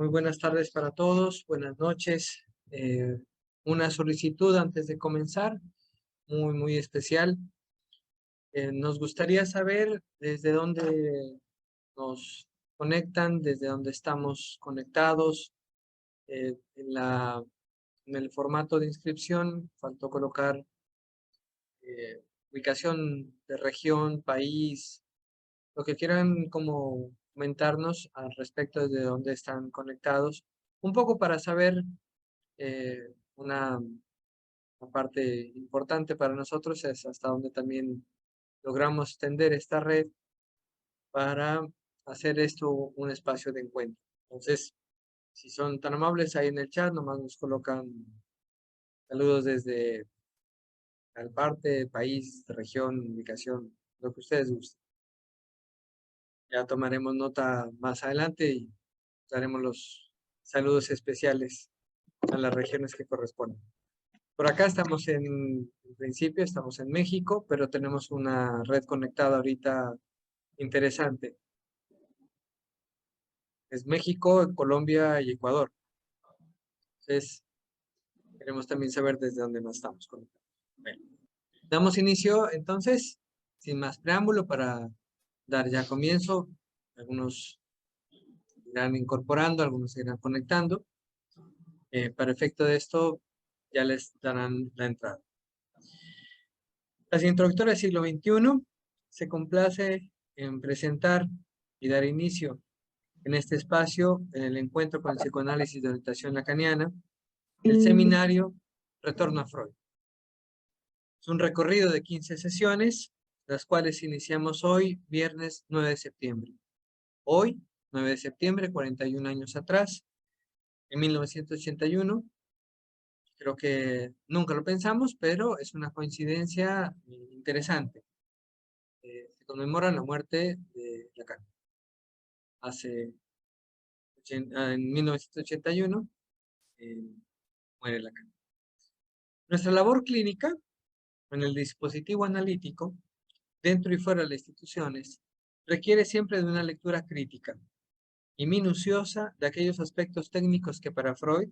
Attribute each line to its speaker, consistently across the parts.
Speaker 1: Muy buenas tardes para todos, buenas noches. Una solicitud antes de comenzar, muy especial. Nos gustaría saber desde dónde nos conectan, desde dónde estamos conectados. En el formato de inscripción faltó colocar ubicación de región, país, lo que quieran como comentarnos al respecto desde dónde están conectados. Un poco para saber una parte importante para nosotros es hasta donde también logramos extender esta red para hacer esto un espacio de encuentro. Entonces, si son tan amables ahí en el chat, nomás nos colocan saludos desde tal parte, país, región, ubicación, lo que ustedes gusten. Ya tomaremos nota más adelante y daremos los saludos especiales a las regiones que corresponden. Por acá estamos en principio, estamos en México, pero tenemos una red conectada ahorita interesante. Es México, Colombia y Ecuador. Entonces, queremos también saber desde dónde nos estamos conectando. Bueno, damos inicio entonces, sin más preámbulo, para dar ya comienzo. Algunos irán incorporando, algunos se irán conectando. Para efecto de esto, ya les darán la entrada. Las introductorias del siglo XXI se complace en presentar y dar inicio en este espacio, en el encuentro con el psicoanálisis de orientación lacaniana, el seminario Retorno a Freud. Es un recorrido de 15 sesiones, las cuales iniciamos hoy, viernes 9 de septiembre. Hoy, 9 de septiembre, 41 años atrás, en 1981, creo que nunca lo pensamos, pero es una coincidencia interesante. Se conmemora la muerte de Lacan. En 1981 muere Lacan. Nuestra labor clínica en el dispositivo analítico, dentro y fuera de las instituciones, requiere siempre de una lectura crítica y minuciosa de aquellos aspectos técnicos que para Freud,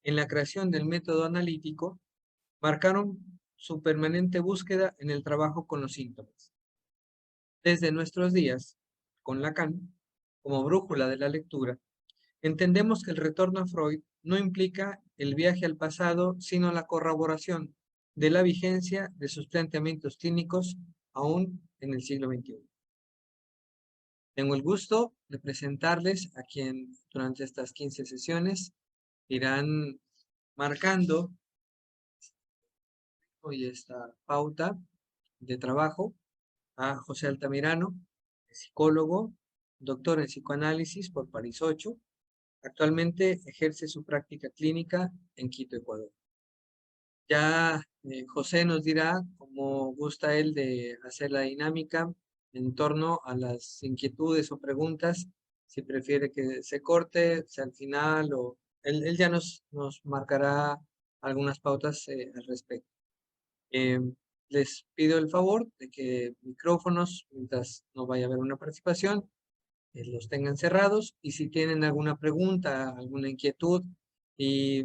Speaker 1: en la creación del método analítico, marcaron su permanente búsqueda en el trabajo con los síntomas. Desde nuestros días, con Lacan, como brújula de la lectura, entendemos que el retorno a Freud no implica el viaje al pasado, sino la corroboración de la vigencia de sus planteamientos clínicos aún en el siglo XXI. Tengo el gusto de presentarles a quien durante estas 15 sesiones irán marcando hoy esta pauta de trabajo a José Altamirano, psicólogo, doctor en psicoanálisis por París 8. Actualmente ejerce su práctica clínica en Quito, Ecuador. Ya José nos dirá cómo gusta él de hacer la dinámica en torno a las inquietudes o preguntas, si prefiere que se corte, sea al final, o él ya nos marcará algunas pautas al respecto. Les pido el favor de que micrófonos, mientras no vaya a haber una participación, los tengan cerrados, y si tienen alguna pregunta, alguna inquietud y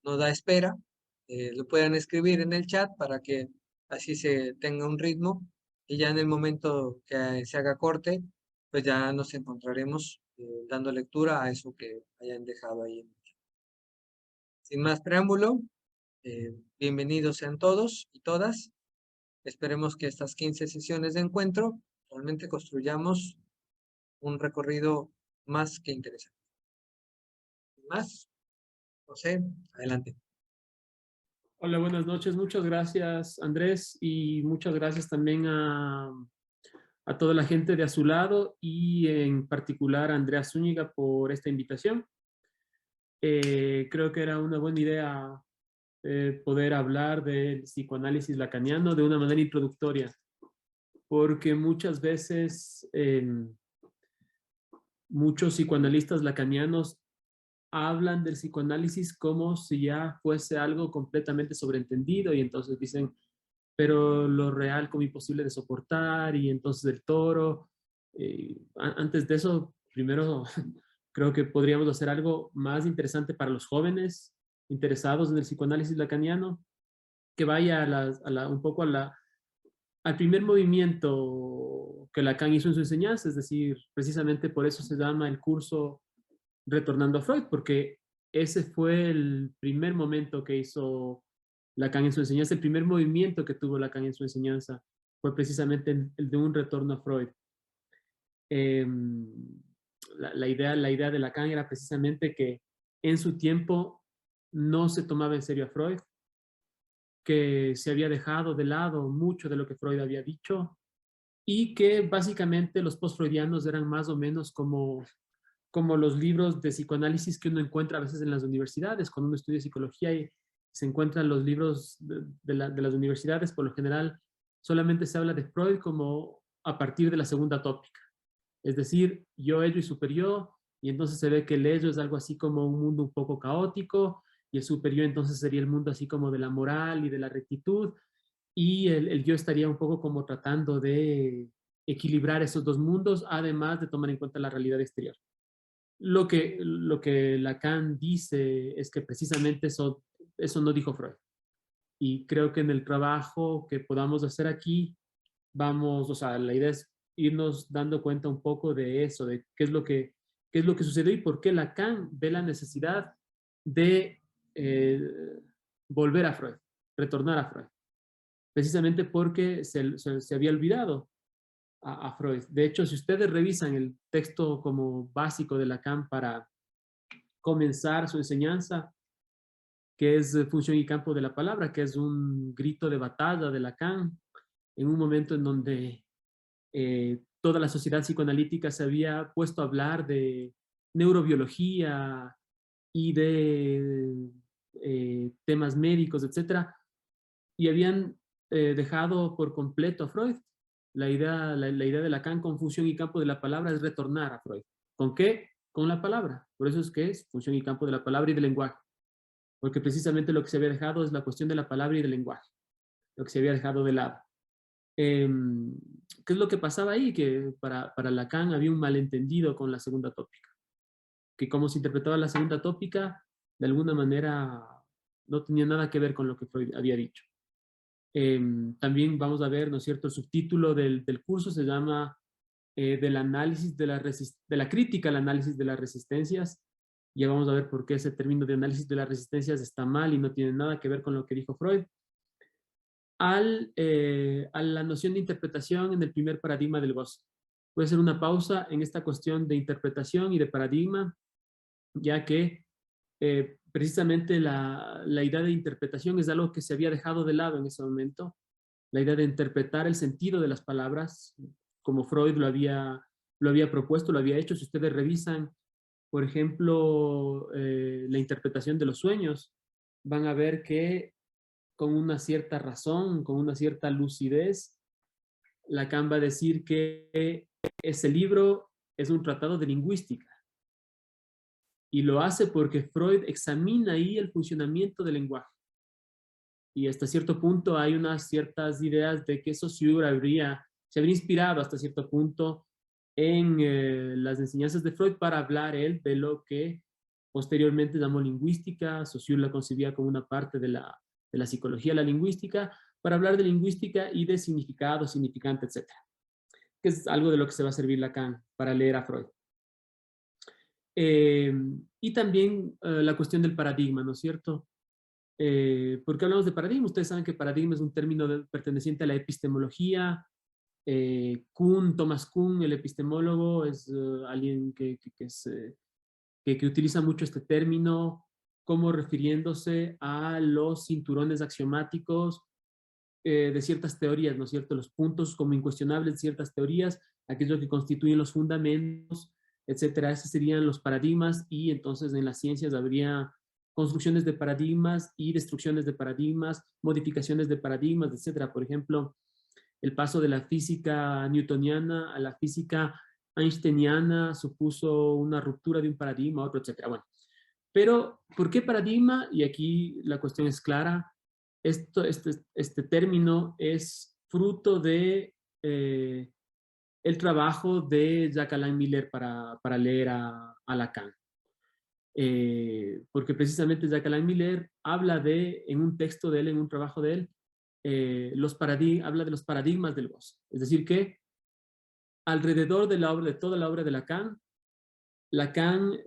Speaker 1: no da espera, lo puedan escribir en el chat para que así se tenga un ritmo, y ya en el momento que se haga corte, pues ya nos encontraremos dando lectura a eso que hayan dejado ahí. Sin más preámbulo, bienvenidos sean todos y todas. Esperemos que estas 15 sesiones de encuentro realmente construyamos un recorrido más que interesante. Sin más, José, adelante.
Speaker 2: Hola, buenas noches. Muchas gracias, Andrés, y muchas gracias también a toda la gente de a su lado y en particular a Andrea Zúñiga por esta invitación. Creo que era una buena idea poder hablar del psicoanálisis lacaniano de una manera introductoria, porque muchas veces muchos psicoanalistas lacanianos hablan del psicoanálisis como si ya fuese algo completamente sobreentendido, y entonces dicen, pero lo real como imposible de soportar, y entonces el toro. Antes de eso, primero Creo que podríamos hacer algo más interesante para los jóvenes interesados en el psicoanálisis lacaniano, que vaya un poco al primer movimiento que Lacan hizo en su enseñanza, es decir, precisamente por eso se llama el curso Retornando a Freud, porque ese fue el primer momento que hizo Lacan en su enseñanza, el primer movimiento que tuvo Lacan en su enseñanza fue precisamente el de un retorno a Freud. Eh, la idea de Lacan era precisamente que en su tiempo no se tomaba en serio a Freud, que se había dejado de lado mucho de lo que Freud había dicho y que básicamente los post-freudianos eran más o menos como los libros de psicoanálisis que uno encuentra a veces en las universidades. Cuando uno estudia psicología y se encuentran los libros de las universidades, por lo general solamente se habla de Freud como a partir de la segunda tópica. Es decir, yo, ello y superior, y entonces se ve que el ello es algo así como un mundo un poco caótico, y el superior entonces sería el mundo así como de la moral y de la rectitud, y el yo estaría un poco como tratando de equilibrar esos dos mundos, además de tomar en cuenta la realidad exterior. Lo que Lacan dice es que precisamente eso no dijo Freud. Y creo que en el trabajo que podamos hacer aquí, vamos, o sea, la idea es irnos dando cuenta un poco de eso, de qué es lo que sucedió y por qué Lacan ve la necesidad de volver a Freud, retornar a Freud. Precisamente porque se había olvidado a Freud. De hecho, si ustedes revisan el texto como básico de Lacan para comenzar su enseñanza, que es Función y Campo de la Palabra, que es un grito de batalla de Lacan, en un momento en donde toda la sociedad psicoanalítica se había puesto a hablar de neurobiología y de temas médicos, etcétera, y habían dejado por completo a Freud. La idea de Lacan con Función y Campo de la Palabra es retornar a Freud. ¿Con qué? Con la palabra. Por eso es que es Función y Campo de la Palabra y del lenguaje. Porque precisamente lo que se había dejado es la cuestión de la palabra y del lenguaje. Lo que se había dejado de lado. ¿Qué es lo que pasaba ahí? Que para Lacan había un malentendido con la segunda tópica. Que como se interpretaba la segunda tópica, de alguna manera no tenía nada que ver con lo que Freud había dicho. También vamos a ver, ¿no es cierto?, el subtítulo del curso se llama del análisis de la crítica al análisis de las resistencias. Ya vamos a ver por qué ese término de análisis de las resistencias está mal y no tiene nada que ver con lo que dijo Freud. A la noción de interpretación en el primer paradigma del goce. Voy a hacer una pausa en esta cuestión de interpretación y de paradigma, ya que precisamente la idea de interpretación es algo que se había dejado de lado en ese momento. La idea de interpretar el sentido de las palabras, como Freud lo había propuesto, lo había hecho. Si ustedes revisan, por ejemplo, la interpretación de los sueños, van a ver que con una cierta razón, con una cierta lucidez, Lacan va a decir que ese libro es un tratado de lingüística. Y lo hace porque Freud examina ahí el funcionamiento del lenguaje. Y hasta cierto punto hay unas ciertas ideas de que Saussure se habría inspirado hasta cierto punto en las enseñanzas de Freud para hablar él de lo que posteriormente llamó lingüística. Saussure la concebía como una parte de la psicología, la lingüística, para hablar de lingüística y de significado, significante, etc. Que es algo de lo que se va a servir Lacan para leer a Freud. Y también la cuestión del paradigma, ¿no es cierto? ¿Por qué hablamos de paradigma? Ustedes saben que paradigma es un término perteneciente a la epistemología. Thomas Kuhn, el epistemólogo, es alguien que utiliza mucho este término como refiriéndose a los cinturones axiomáticos de ciertas teorías, ¿no es cierto? Los puntos como incuestionables de ciertas teorías, aquello que constituyen los fundamentos, etcétera. Esos serían los paradigmas y entonces en las ciencias habría construcciones de paradigmas y destrucciones de paradigmas, modificaciones de paradigmas, etcétera. Por ejemplo, el paso de la física newtoniana a la física einsteiniana supuso una ruptura de un paradigma, otro, etcétera. Bueno, pero ¿por qué paradigma? Y aquí la cuestión es clara. Este término es fruto de el trabajo de Jacques Alain Miller para leer a Lacan. Porque precisamente Jacques Alain Miller habla en un texto de él, en un trabajo de él, habla de los paradigmas del goce. Es decir, que alrededor de toda la obra de Lacan, Lacan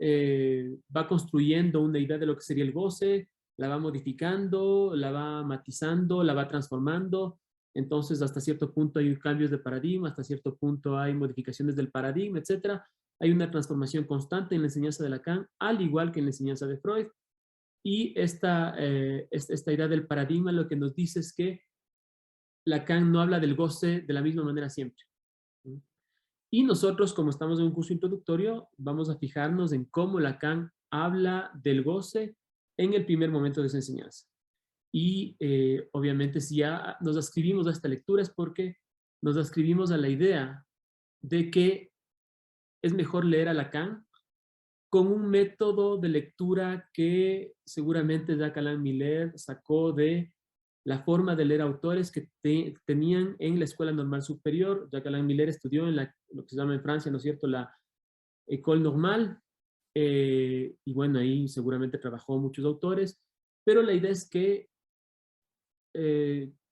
Speaker 2: va construyendo una idea de lo que sería el goce, la va modificando, la va matizando, la va transformando. Entonces, hasta cierto punto hay cambios de paradigma, hasta cierto punto hay modificaciones del paradigma, etcétera. Hay una transformación constante en la enseñanza de Lacan, al igual que en la enseñanza de Freud. Y esta idea del paradigma lo que nos dice es que Lacan no habla del goce de la misma manera siempre. Y nosotros, como estamos en un curso introductorio, vamos a fijarnos en cómo Lacan habla del goce en el primer momento de su enseñanza. Y obviamente si ya nos ascribimos a esta lectura es porque nos ascribimos a la idea de que es mejor leer a Lacan con un método de lectura que seguramente Jacques Alain Miller sacó de la forma de leer autores que tenían en la Escuela Normal Superior. Jacques Alain Miller estudió en lo que se llama en Francia, ¿no es cierto?, la École Normale, y bueno, ahí seguramente trabajó muchos autores, pero la idea es que,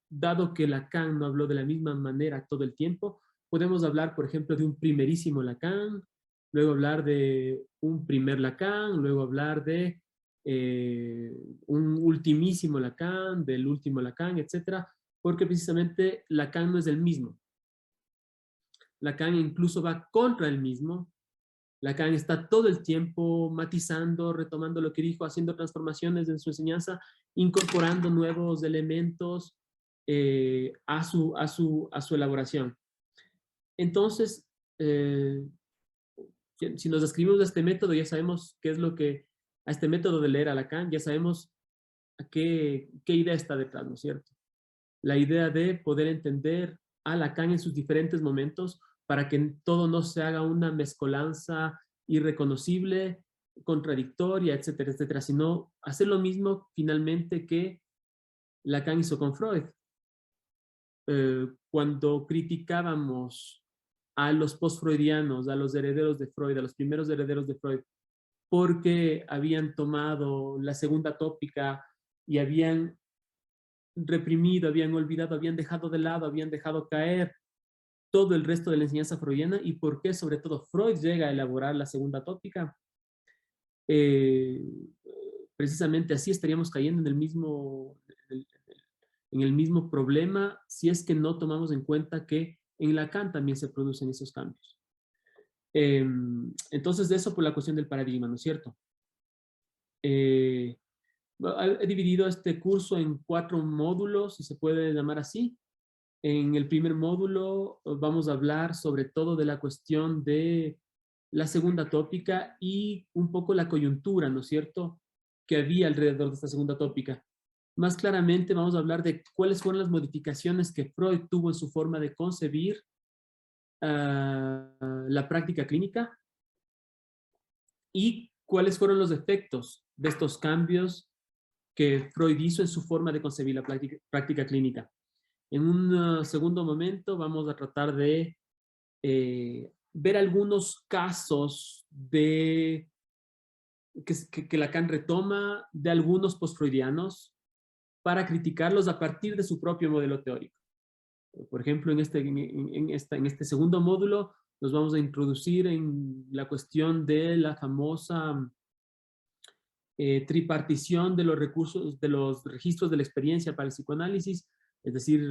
Speaker 2: dado que Lacan no habló de la misma manera todo el tiempo, podemos hablar, por ejemplo, de un primerísimo Lacan, luego hablar de un primer Lacan, luego hablar de un ultimísimo Lacan, del último Lacan, etcétera, porque precisamente Lacan no es el mismo. Lacan incluso va contra el mismo. Lacan está todo el tiempo matizando, retomando lo que dijo, haciendo transformaciones en su enseñanza, incorporando nuevos elementos a su elaboración. Entonces, si nos describimos a este método, ya sabemos qué es a este método de leer a Lacan, ya sabemos a qué idea está detrás, ¿no es cierto? La idea de poder entender a Lacan en sus diferentes momentos para que todo no se haga una mezcolanza irreconocible, contradictoria, etcétera, etcétera, sino hacer lo mismo finalmente que Lacan hizo con Freud. Cuando criticábamos a los post-freudianos, a los herederos de Freud, a los primeros herederos de Freud, porque habían tomado la segunda tópica y habían reprimido, habían olvidado, habían dejado de lado, habían dejado caer todo el resto de la enseñanza freudiana y por qué sobre todo Freud llega a elaborar la segunda tópica. Precisamente así estaríamos cayendo en el mismo problema si es que no tomamos en cuenta que en Lacan también se producen esos cambios. Entonces, de eso por la cuestión del paradigma, ¿no es cierto? He dividido este curso en 4 módulos, si se puede llamar así. En el primer módulo vamos a hablar sobre todo de la cuestión de la segunda tópica y un poco la coyuntura, ¿no es cierto?, que había alrededor de esta segunda tópica. Más claramente vamos a hablar de cuáles fueron las modificaciones que Freud tuvo en su forma de concebir la práctica clínica y cuáles fueron los efectos de estos cambios que Freud hizo en su forma de concebir la práctica clínica. En un segundo momento vamos a tratar de ver algunos casos que Lacan retoma de algunos postfreudianos para criticarlos a partir de su propio modelo teórico. Por ejemplo, en este segundo módulo nos vamos a introducir en la cuestión de la famosa tripartición de los recursos, de los registros de la experiencia para el psicoanálisis, es decir,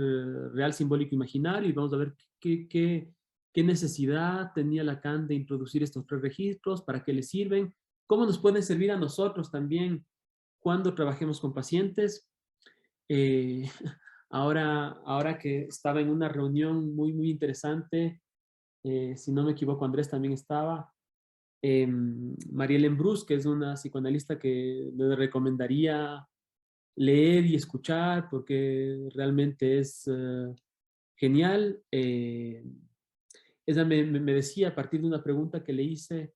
Speaker 2: real, simbólico, imaginario, y vamos a ver qué necesidad tenía Lacan de introducir estos 3 registros, para qué les sirven, cómo nos pueden servir a nosotros también cuando trabajemos con pacientes. Ahora que estaba en una reunión muy, muy interesante, si no me equivoco, Andrés también estaba, Marielle Embrus, que es una psicoanalista que le recomendaría leer y escuchar porque realmente es genial. Ella me decía a partir de una pregunta que le hice,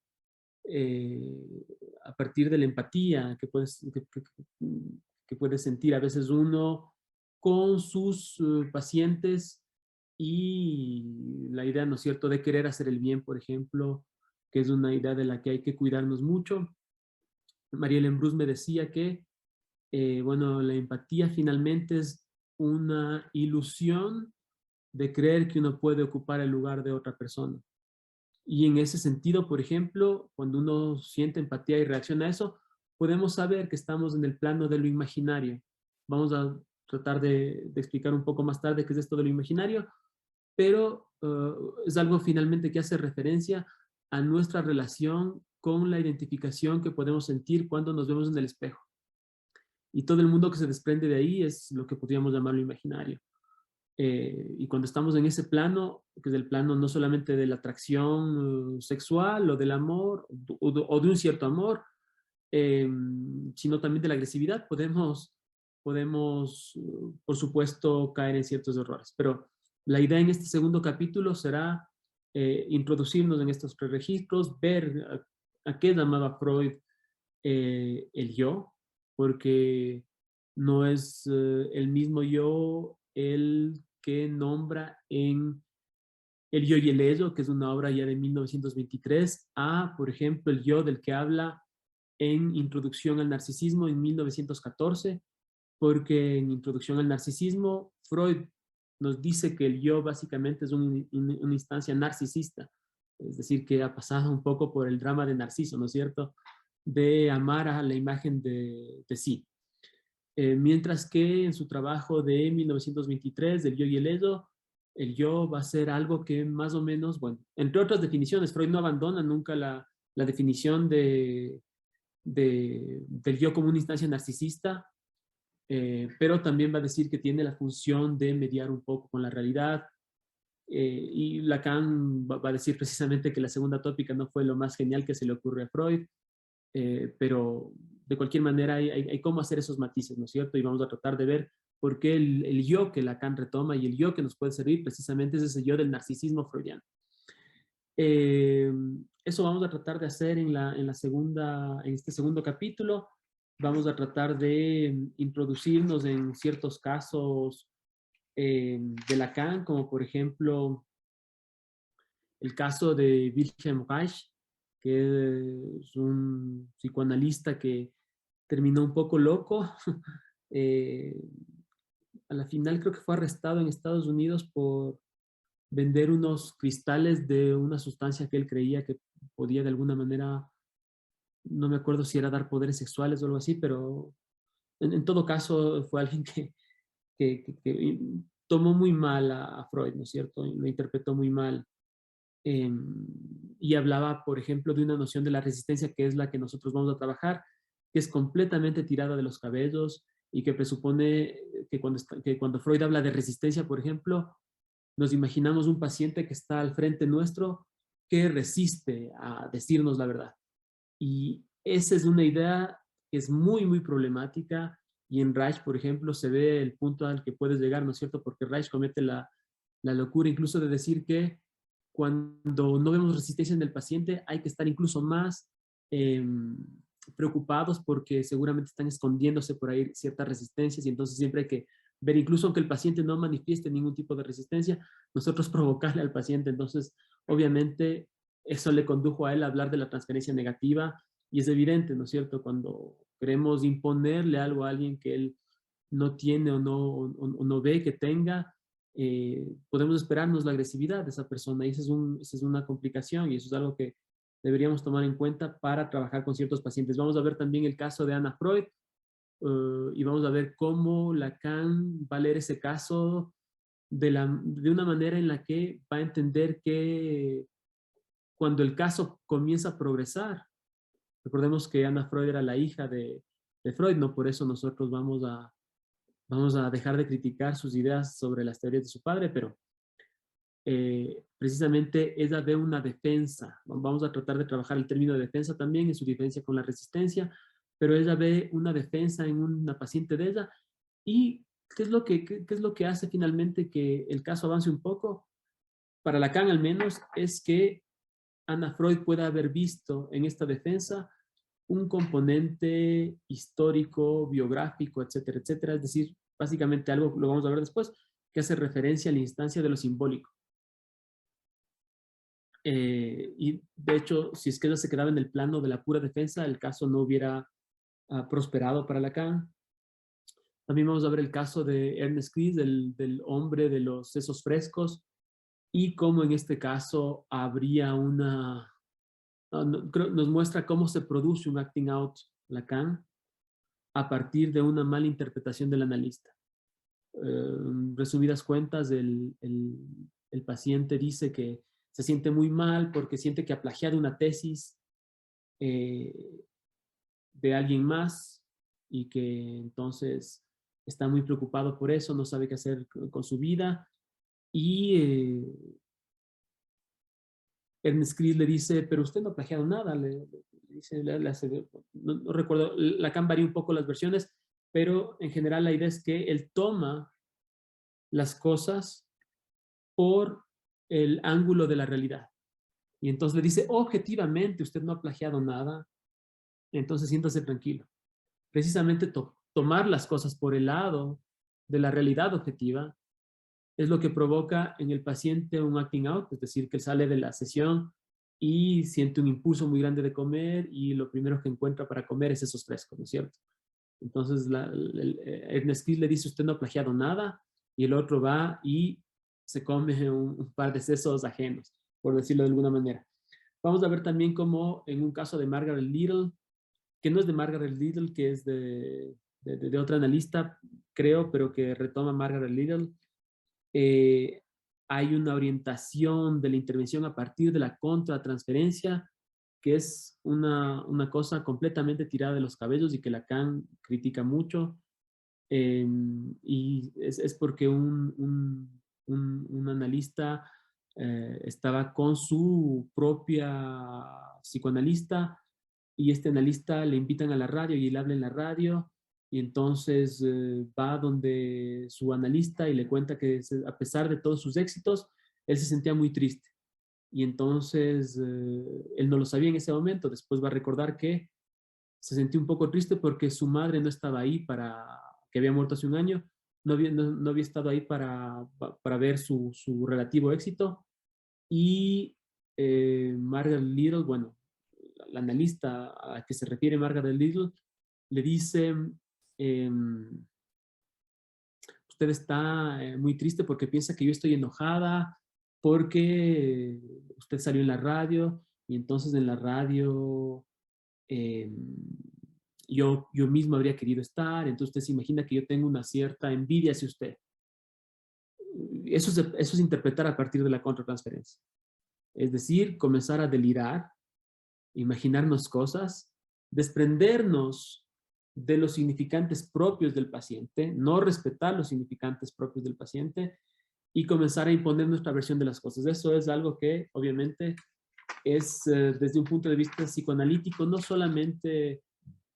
Speaker 2: a partir de la empatía que puede sentir a veces uno con sus pacientes, y la idea, ¿no es cierto?, de querer hacer el bien, por ejemplo, que es una idea de la que hay que cuidarnos mucho. Marielle Embrus me decía que, bueno, la empatía finalmente es una ilusión de creer que uno puede ocupar el lugar de otra persona. Y en ese sentido, por ejemplo, cuando uno siente empatía y reacciona a eso, podemos saber que estamos en el plano de lo imaginario. Vamos a tratar de explicar un poco más tarde qué es esto de lo imaginario, pero es algo finalmente que hace referencia a nuestra relación con la identificación que podemos sentir cuando nos vemos en el espejo. Y todo el mundo que se desprende de ahí es lo que podríamos llamar lo imaginario. Y cuando estamos en ese plano, que es el plano no solamente de la atracción sexual o del amor o de un cierto amor, sino también de la agresividad, podemos, por supuesto, caer en ciertos errores. Pero la idea en este segundo capítulo será introducirnos en estos tres registros, ver a qué llamaba Freud el yo, porque no es el mismo yo el que nombra en El yo y el ello, que es una obra ya de 1923, a, por ejemplo, el yo del que habla en Introducción al Narcisismo en 1914, porque en Introducción al Narcisismo, Freud nos dice que el yo básicamente es una instancia narcisista, es decir, que ha pasado un poco por el drama de Narciso, ¿no es cierto?, de amar a la imagen de sí. Mientras que en su trabajo de 1923, del yo y el yo va a ser algo que más o menos, bueno, entre otras definiciones, Freud no abandona nunca la definición del yo como una instancia narcisista, pero también va a decir que tiene la función de mediar un poco con la realidad, y Lacan va a decir precisamente que la segunda tópica no fue lo más genial que se le ocurre a Freud, pero de cualquier manera hay cómo hacer esos matices, ¿no es cierto? Y vamos a tratar de ver por qué el yo que Lacan retoma y el yo que nos puede servir precisamente es ese yo del narcisismo freudiano. Eh, Eso vamos a tratar de hacer en este segundo capítulo. Vamos a tratar de introducirnos en ciertos casos de Lacan, como por ejemplo el caso de Wilhelm Reich, que es un psicoanalista que terminó un poco loco. Eh, a la final creo que fue arrestado en Estados Unidos por vender unos cristales de una sustancia que él creía que podía de alguna manera, no me acuerdo si era dar poderes sexuales o algo así, pero en todo caso fue alguien que tomó muy mal a Freud, ¿no es cierto? Lo interpretó muy mal. Eh, y hablaba, por ejemplo, de una noción de la resistencia que es la que nosotros vamos a trabajar, que es completamente tirada de los cabellos y que presupone que cuando Freud habla de resistencia, por ejemplo, nos imaginamos un paciente que está al frente nuestro que resiste a decirnos la verdad. Y esa es una idea que es muy, muy problemática, y en Reich, por ejemplo, se ve el punto al que puedes llegar, ¿no es cierto? Porque Reich comete la locura incluso de decir que cuando no vemos resistencia en el paciente hay que estar incluso más eh, preocupados porque seguramente están escondiéndose por ahí ciertas resistencias, y entonces siempre hay que ver, incluso aunque el paciente no manifieste ningún tipo de resistencia, nosotros provocarle al paciente. Entonces, obviamente, eso le condujo a él a hablar de la transferencia negativa, y es evidente, ¿no es cierto?, cuando queremos imponerle algo a alguien que él no tiene o no ve que tenga, podemos esperarnos la agresividad de esa persona, y esa es una complicación, y eso es algo que deberíamos tomar en cuenta para trabajar con ciertos pacientes. Vamos a ver también el caso de Anna Freud, y vamos a ver cómo Lacan va a leer ese caso de una manera en la que va a entender que cuando el caso comienza a progresar, recordemos que Anna Freud era la hija de Freud, no por eso nosotros vamos a dejar de criticar sus ideas sobre las teorías de su padre, pero precisamente ella ve una defensa. Vamos a tratar de trabajar el término de defensa también en su diferencia con la resistencia, pero ella ve una defensa en una paciente de ella. ¿Y qué es lo que hace finalmente que el caso avance un poco? Para Lacan al menos, es que Anna Freud pueda haber visto en esta defensa un componente histórico, biográfico, etcétera, etcétera. Es decir, básicamente algo, lo vamos a ver después, que hace referencia a la instancia de lo simbólico. Y de hecho, si es que ella se quedaba en el plano de la pura defensa, el caso no hubiera prosperado para Lacan. También vamos a ver el caso de Ernest Cleese, del hombre de los sesos frescos, y cómo en este caso habría una... nos muestra cómo se produce un acting out Lacan a partir de una mala interpretación del analista. Resumidas cuentas, el paciente dice que se siente muy mal porque siente que ha plagiado una tesis de alguien más y que entonces está muy preocupado por eso, no sabe qué hacer con su vida. Y Ernest Cleese le dice, pero usted no ha plagiado nada. Le dice, no recuerdo, Lacan varía un poco las versiones, pero en general la idea es que él toma las cosas por el ángulo de la realidad. Y entonces le dice, objetivamente, usted no ha plagiado nada, entonces siéntase tranquilo. Precisamente tomar las cosas por el lado de la realidad objetiva es lo que provoca en el paciente un acting out, es decir, que sale de la sesión y siente un impulso muy grande de comer y lo primero que encuentra para comer es esos frescos, ¿no es cierto? Entonces, Ernest Cleese le dice, usted no ha plagiado nada, y el otro va y se come un par de sesos ajenos, por decirlo de alguna manera. Vamos a ver también cómo en un caso de Margaret Little, que no es de Margaret Little, que es de otra analista, creo, pero que retoma Margaret Little, hay una orientación de la intervención a partir de la contratransferencia, que es una cosa completamente tirada de los cabellos y que Lacan critica mucho. Y es porque un analista estaba con su propia psicoanalista y este analista le invitan a la radio y él habla en la radio y entonces va donde su analista y le cuenta que a pesar de todos sus éxitos, él se sentía muy triste. Y entonces él no lo sabía en ese momento, después va a recordar que se sentía un poco triste porque su madre no estaba ahí que había muerto hace un año, no había estado ahí para ver su relativo éxito. Y Margaret Little, bueno, la analista a que se refiere Margaret Little, le dice, usted está muy triste porque piensa que yo estoy enojada, porque usted salió en la radio y entonces en la radio yo mismo habría querido estar, entonces usted se imagina que yo tengo una cierta envidia hacia usted. Eso es interpretar a partir de la contratransferencia. Es decir, comenzar a delirar, imaginarnos cosas, desprendernos de los significantes propios del paciente, no respetar los significantes propios del paciente y comenzar a imponer nuestra versión de las cosas. Eso es algo que obviamente es desde un punto de vista psicoanalítico no solamente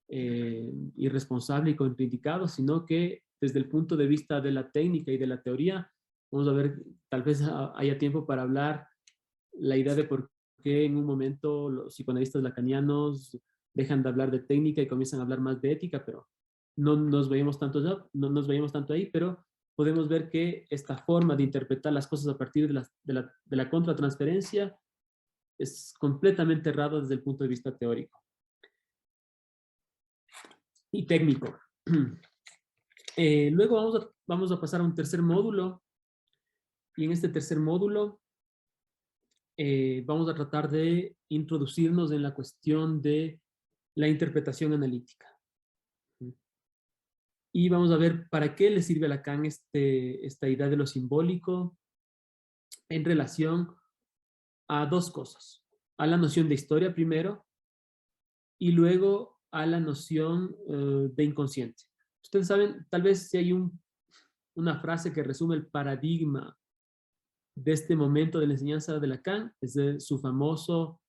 Speaker 2: irresponsable y contraindicado, sino que desde el punto de vista de la técnica y de la teoría, vamos a ver, tal vez haya tiempo para hablar la idea de por qué en un momento los psicoanalistas lacanianos dejan de hablar de técnica y comienzan a hablar más de ética, pero no nos veíamos tanto ahí, pero podemos ver que esta forma de interpretar las cosas a partir de la contratransferencia es completamente errado desde el punto de vista teórico y técnico. Luego vamos a pasar a un tercer módulo y en este tercer módulo vamos a tratar de introducirnos en la cuestión de la interpretación analítica. Y vamos a ver para qué le sirve a Lacan esta idea de lo simbólico en relación a dos cosas. A la noción de historia primero y luego a la noción de inconsciente. Ustedes saben, tal vez si hay una frase que resume el paradigma de este momento de la enseñanza de Lacan, es de su famoso,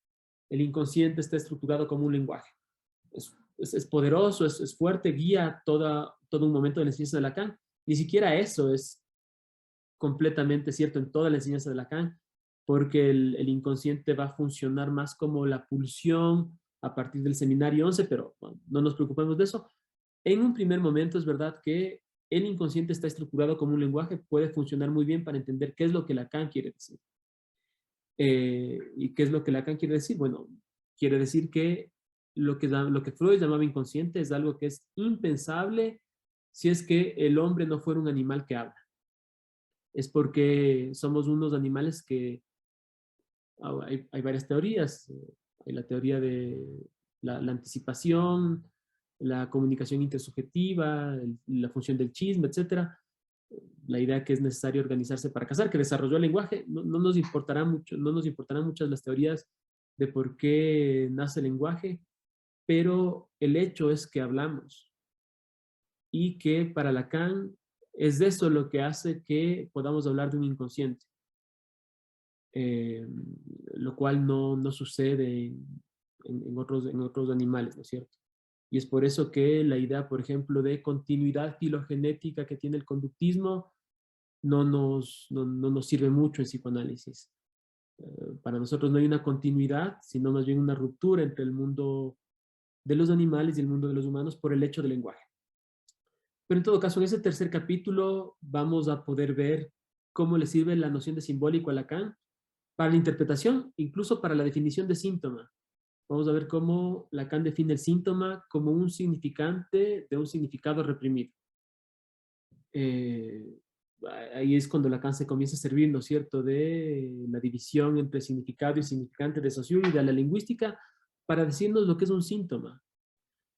Speaker 2: el inconsciente está estructurado como un lenguaje. Es poderoso, es fuerte, guía todo un momento de la enseñanza de Lacan. Ni siquiera eso es completamente cierto en toda la enseñanza de Lacan, porque el inconsciente va a funcionar más como la pulsión a partir del seminario 11, pero bueno, no nos preocupemos de eso. En un primer momento es verdad que el inconsciente está estructurado como un lenguaje, puede funcionar muy bien para entender qué es lo que Lacan quiere decir. ¿Y qué es lo que Lacan quiere decir? Bueno, quiere decir que lo que Freud llamaba inconsciente es algo que es impensable si es que el hombre no fuera un animal que habla. Es porque somos unos animales que hay varias teorías. Hay la teoría de la anticipación, la comunicación intersubjetiva, la función del chisme, etcétera. La idea que es necesario organizarse para cazar, que desarrolló el lenguaje. No nos importará mucho, no nos importarán muchas las teorías de por qué nace el lenguaje, pero el hecho es que hablamos y que para Lacan es eso lo que hace que podamos hablar de un inconsciente. Eh, lo cual no sucede en otros animales, ¿no es cierto? Y es por eso que la idea, por ejemplo, de continuidad filogenética que tiene el conductismo no nos sirve mucho en psicoanálisis. Para nosotros no hay una continuidad, sino más bien una ruptura entre el mundo de los animales y el mundo de los humanos por el hecho del lenguaje. Pero en todo caso, en ese tercer capítulo vamos a poder ver cómo le sirve la noción de simbólico a Lacan para la interpretación, incluso para la definición de síntoma. Vamos a ver cómo Lacan define el síntoma como un significante de un significado reprimido. Eh, Ahí es cuando Lacan se comienza a servir, ¿no es cierto?, de la división entre significado y significante de Saussure y de la lingüística para decirnos lo que es un síntoma.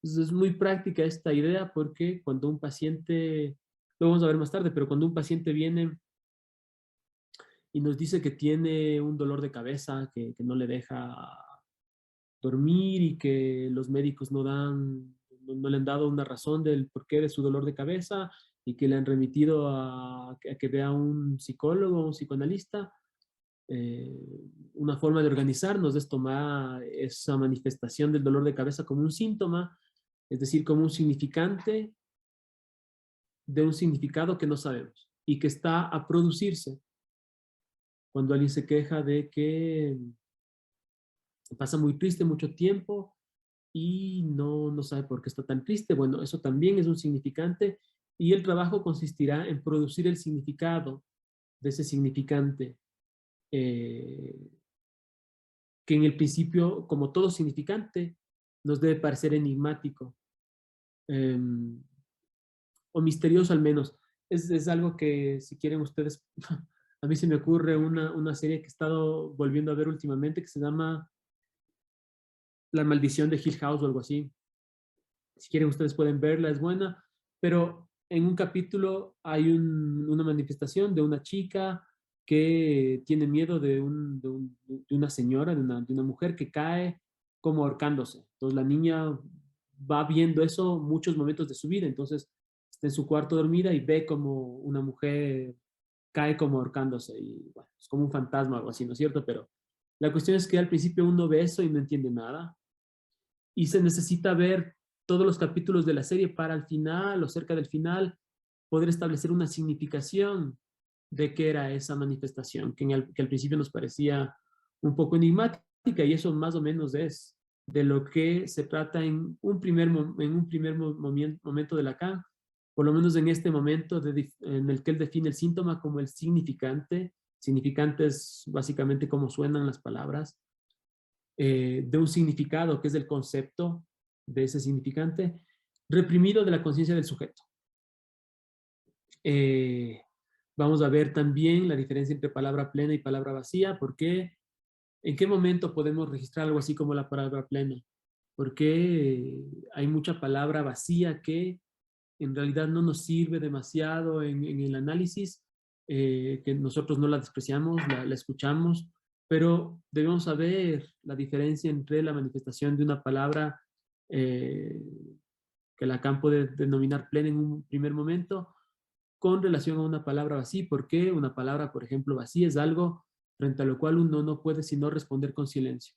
Speaker 2: Entonces es muy práctica esta idea porque cuando un paciente, lo vamos a ver más tarde, pero cuando un paciente viene y nos dice que tiene un dolor de cabeza, que no le deja dormir y que los médicos no le han dado una razón del porqué de su dolor de cabeza y que le han remitido a que vea un psicólogo, un psicoanalista. eh, una forma de organizarnos es tomar esa manifestación del dolor de cabeza como un síntoma, es decir, como un significante de un significado que no sabemos y que está a producirse cuando alguien se queja de que pasa muy triste mucho tiempo y no sabe por qué está tan triste. Bueno, eso también es un significante y el trabajo consistirá en producir el significado de ese significante, eh, que en el principio, como todo significante, nos debe parecer enigmático eh, o misterioso al menos. Es algo que, si quieren ustedes, a mí se me ocurre una serie que he estado volviendo a ver últimamente que se llama La maldición de Hill House o algo así. Si quieren ustedes pueden verla, es buena, pero en un capítulo hay una manifestación de una chica que tiene miedo de una señora, de una mujer que cae como ahorcándose. Entonces la niña va viendo eso muchos momentos de su vida, entonces está en su cuarto dormida y ve como una mujer cae como ahorcándose y bueno, es como un fantasma o algo así, ¿no es cierto? Pero la cuestión es que al principio uno ve eso y no entiende nada y se necesita ver todos los capítulos de la serie para al final o cerca del final poder establecer una significación de qué era esa manifestación, que al principio nos parecía un poco enigmática y eso más o menos es de lo que se trata en un primer momento de Lacan, por lo menos en este momento en el que él define el síntoma como el significante. Significante es básicamente cómo suenan las palabras, de un significado que es el concepto de ese significante, reprimido de la conciencia del sujeto. Eh, Vamos a ver también la diferencia entre palabra plena y palabra vacía, porque en qué momento podemos registrar algo así como la palabra plena, porque hay mucha palabra vacía que en realidad no nos sirve demasiado en el análisis, que nosotros no la despreciamos, la escuchamos, pero debemos saber la diferencia entre la manifestación de una palabra eh, que Lacan puede denominar plena en un primer momento con relación a una palabra vacía, porque una palabra, por ejemplo, vacía es algo frente a lo cual uno no puede sino responder con silencio.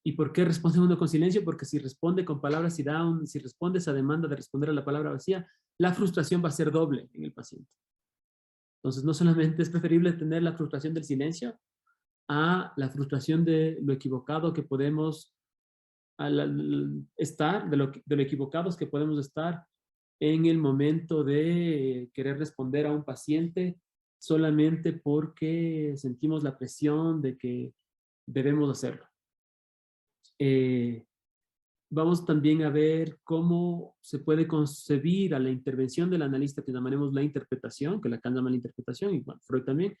Speaker 2: ¿Y por qué responde uno con silencio? Porque si responde con palabras y si responde esa demanda de responder a la palabra vacía, la frustración va a ser doble en el paciente. Entonces, no solamente es preferible tener la frustración del silencio a la frustración de lo equivocado que podemos estar, de lo equivocados que podemos estar en el momento de querer responder a un paciente solamente porque sentimos la presión de que debemos hacerlo. Vamos también a ver cómo se puede concebir a la intervención del analista, que llamaremos la interpretación, que Lacan llama la interpretación, y bueno, Freud también,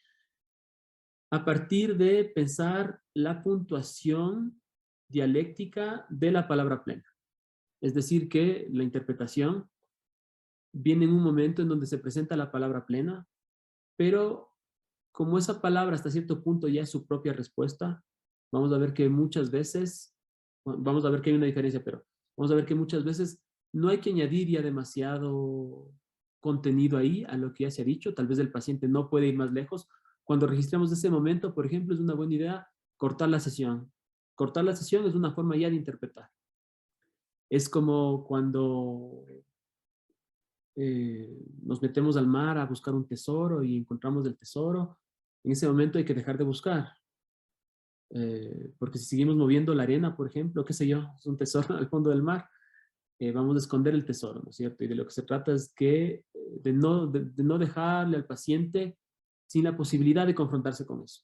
Speaker 2: a partir de pensar la puntuación dialéctica de la palabra plena. Es decir, que la interpretación viene en un momento en donde se presenta la palabra plena, pero como esa palabra hasta cierto punto ya es su propia respuesta, vamos a ver que muchas veces, vamos a ver que hay una diferencia, pero vamos a ver que muchas veces no hay que añadir ya demasiado contenido ahí a lo que ya se ha dicho. Tal vez el paciente no puede ir más lejos. Cuando registramos ese momento, por ejemplo, es una buena idea cortar la sesión. Cortar la sesión es una forma ya de interpretar. Es como cuando nos metemos al mar a buscar un tesoro y encontramos el tesoro. En ese momento hay que dejar de buscar. Porque si seguimos moviendo la arena, por ejemplo, qué sé yo, es un tesoro al fondo del mar, vamos a esconder el tesoro, ¿no es cierto? Y de lo que se trata es que de no dejarle al paciente sin la posibilidad de confrontarse con eso.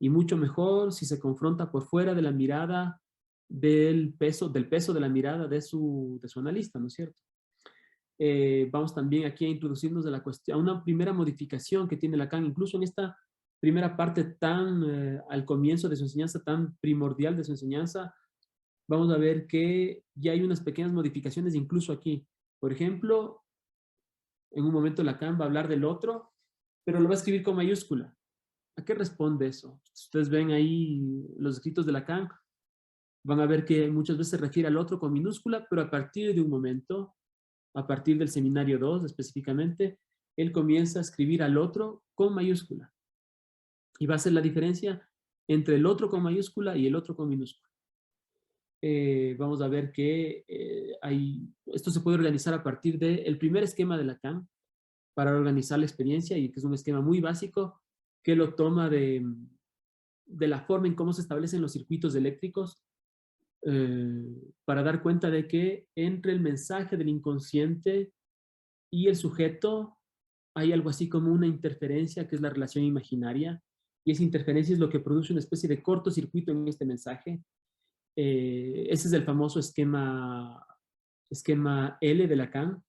Speaker 2: Y mucho mejor si se confronta por fuera de la mirada del peso de la mirada de su analista, ¿no es cierto? Vamos también aquí a introducirnos a la cuestión, a una primera modificación que tiene Lacan, incluso en esta primera parte tan al comienzo de su enseñanza, tan primordial de su enseñanza, vamos a ver que ya hay unas pequeñas modificaciones incluso aquí. Por ejemplo, en un momento Lacan va a hablar del otro, pero lo va a escribir con mayúscula. ¿A qué responde eso? Si ustedes ven ahí los escritos de Lacan, van a ver que muchas veces se refiere al otro con minúscula, pero a partir de un momento, a partir del seminario 2 específicamente, él comienza a escribir al otro con mayúscula. Y va a ser la diferencia entre el otro con mayúscula y el otro con minúscula. Vamos a ver que esto se puede organizar a partir del primer esquema de Lacan para organizar la experiencia, y que es un esquema muy básico que lo toma de la forma en cómo se establecen los circuitos eléctricos, para dar cuenta de que entre el mensaje del inconsciente y el sujeto hay algo así como una interferencia, que es la relación imaginaria, y esa interferencia es lo que produce una especie de cortocircuito en este mensaje. Ese es el famoso esquema L de Lacan.